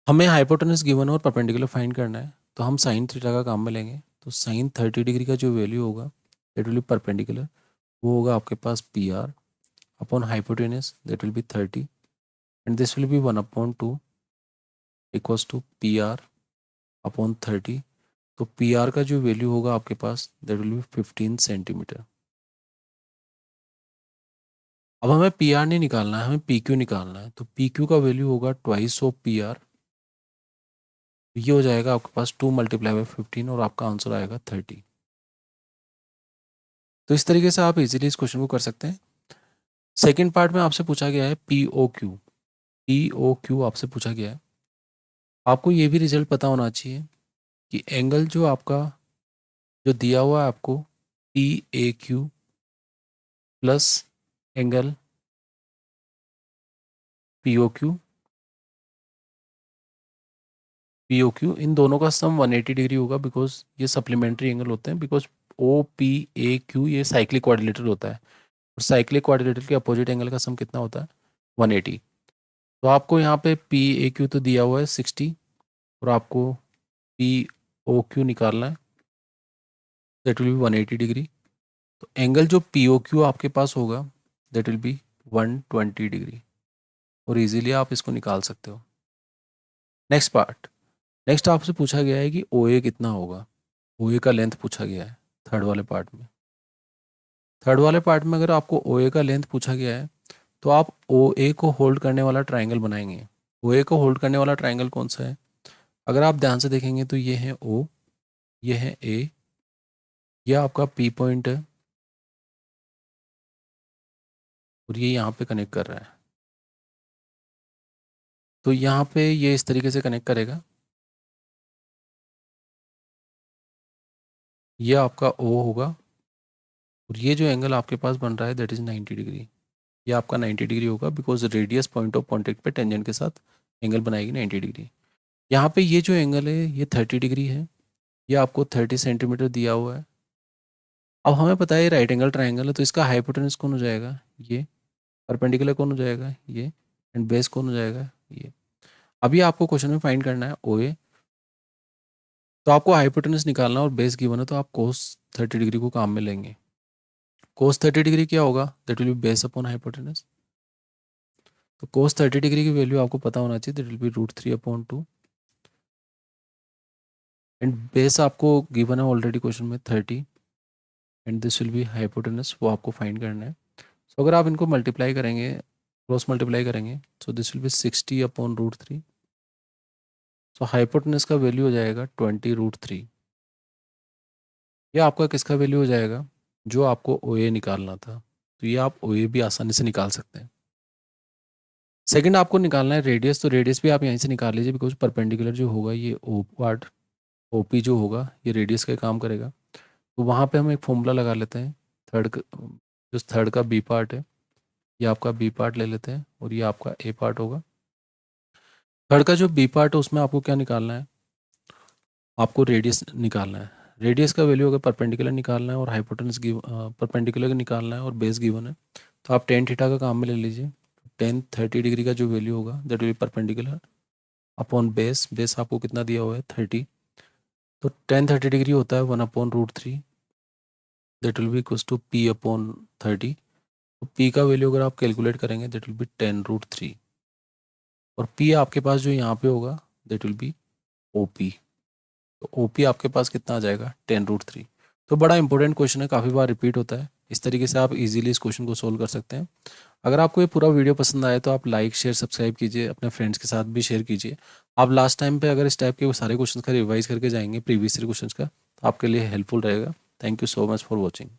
हमें हाइपोटेनस गिवन और परपेंडिकुलर फाइंड करना है, तो हम साइन थीटा का काम में लेंगे। तो साइन 30 डिग्री का जो वैल्यू होगा दैट विल बी परपेंडिकुलर, वो होगा आपके पास P R upon hypotenuse that will be 30 and this will be 1/2 equals to P R upon 30। तो पी आर का जो वैल्यू होगा आपके पास दैट विल बी 15 सेंटीमीटर। अब हमें पी आर नहीं निकालना है, हमें पी क्यू निकालना है। तो पी क्यू का वैल्यू होगा ट्वाइस ऑफ पी आर, ये हो जाएगा आपके पास 2 मल्टीप्लाई बाई 15 और आपका आंसर आएगा 30। तो इस तरीके से आप इजीली इस क्वेश्चन को कर सकते हैं। सेकेंड पार्ट में आपसे पूछा गया है P O Q, P O Q आपसे पूछा गया है। आपको ये भी रिजल्ट पता होना चाहिए कि एंगल जो आपका जो दिया हुआ है आपको P A Q plus angle P O Q, P O Q, इन दोनों का सम 180 डिग्री होगा, बिकॉज ये सप्लीमेंट्री एंगल होते हैं। Because O P A Q ये साइक्लिक क्वाड्रिलेटरल होता है, और साइक्लिक क्वाड्रिलेटरल के अपोजिट एंगल का सम कितना होता है, 180। तो आपको यहाँ पे पी ए क्यू तो दिया हुआ है 60, और आपको पी ओ क्यू निकालना है, दैट विल बी 180 डिग्री। तो एंगल जो पी ओ क्यू आपके पास होगा दैट विल बी 120 डिग्री, और इजीली आप इसको निकाल सकते हो। नेक्स्ट पार्ट, नेक्स्ट आपसे पूछा गया है कि ओ ए कितना होगा, ओ ए का लेंथ पूछा गया है थर्ड वाले पार्ट में। थर्ड वाले पार्ट में अगर आपको ओ ए का लेंथ पूछा गया है, तो आप ओ ए को होल्ड करने वाला ट्राइंगल बनाएंगे। ओ ए को होल्ड करने वाला ट्राइंगल कौन सा है, अगर आप ध्यान से देखेंगे तो ये है ओ, ये है ए, ये आपका पी पॉइंट है, और ये यहाँ पे कनेक्ट कर रहा है। तो यहाँ पे ये इस तरीके से कनेक्ट करेगा, ये आपका ओ होगा, और ये जो एंगल आपके पास बन रहा है दैट इज़ 90 डिग्री, ये आपका 90 डिग्री होगा, because radius point of contact पे टेंजेंट के साथ एंगल बनाएगी 90 डिग्री। यहाँ पे ये जो एंगल है ये 30 डिग्री है, ये आपको 30 सेंटीमीटर दिया हुआ है। अब हमें पता है ये राइट एंगल ट्राइंगल है, तो इसका हाइपोटेनस कौन हो जाएगा, ये परपेंडिकुलर कौन हो जाएगा, ये एंड बेस कौन हो जाएगा, ये। अभी आपको क्वेश्चन में फाइंड करना है ओ ए, तो आपको हाइपोटेनस निकालना और बेस गिवन है, तो आप कोस 30 डिग्री को काम में लेंगे। कोस 30 डिग्री क्या होगा, that will B base upon hypotenuse. तो कोस 30 डिग्री की वैल्यू आपको पता होना चाहिए, that will B √3/2, and base आपको गिवन है ऑलरेडी क्वेश्चन में 30, and this will be hypotenuse, वो आपको फाइंड करना है। सो अगर आप इनको मल्टीप्लाई करेंगे, क्रॉस मल्टीप्लाई करेंगे, सो this will B 60/√3। So hypotenuse का वैल्यू हो जाएगा 20√3। ये आपका किसका वैल्यू हो जाएगा, जो आपको ओ ए निकालना था। तो ये आप ओ ए भी आसानी से निकाल सकते हैं। सेकंड आपको निकालना है रेडियस, तो रेडियस भी आप यहीं से निकाल लीजिए, बिकॉज परपेंडिकुलर जो होगा ये ओ पार्ट, ओ पी जो होगा ये रेडियस का काम करेगा। तो वहाँ पे हम एक फॉर्मूला लगा लेते हैं, जो थर्ड का बी पार्ट है, ये आपका बी पार्ट ले लेते हैं, और ये आपका ए पार्ट होगा। थर्ड का जो बी पार्ट है उसमें आपको क्या निकालना है, आपको रेडियस निकालना है। रेडियस का वैल्यू अगर परपेंडिकुलर निकालना है और हाइपोटेनस परपेंडिकुलर निकालना है और बेस गिवन है, तो आप टेन थीटा का काम में ले लीजिए। टेन 30 डिग्री का जो वैल्यू होगा that will be perpendicular upon base. Base आपको कितना दिया हुआ है 30, तो टेन 30 डिग्री होता है 1/√3, that will be equals to P upon 30। तो पी का वैल्यू अगर आप कैलकुलेट करेंगे दैट विल बी 10√3, और पी आपके पास जो यहाँ पे होगा that will be O P. तो ओ पी आपके पास कितना आ जाएगा 10√3। तो बड़ा इंपॉर्टेंट क्वेश्चन है, काफ़ी बार रिपीट होता है। इस तरीके से आप इजीली इस क्वेश्चन को सोल्व कर सकते हैं। अगर आपको ये पूरा वीडियो पसंद आए तो आप लाइक शेयर सब्सक्राइब कीजिए, अपने फ्रेंड्स के साथ भी शेयर कीजिए। आप लास्ट टाइम पे अगर इस टाइप के वो सारे क्वेश्चन का रिवाइज करके जाएंगे प्रीवियस क्वेश्चन का, तो आपके लिए हेल्पफुल रहेगा। Thank you so much for watching.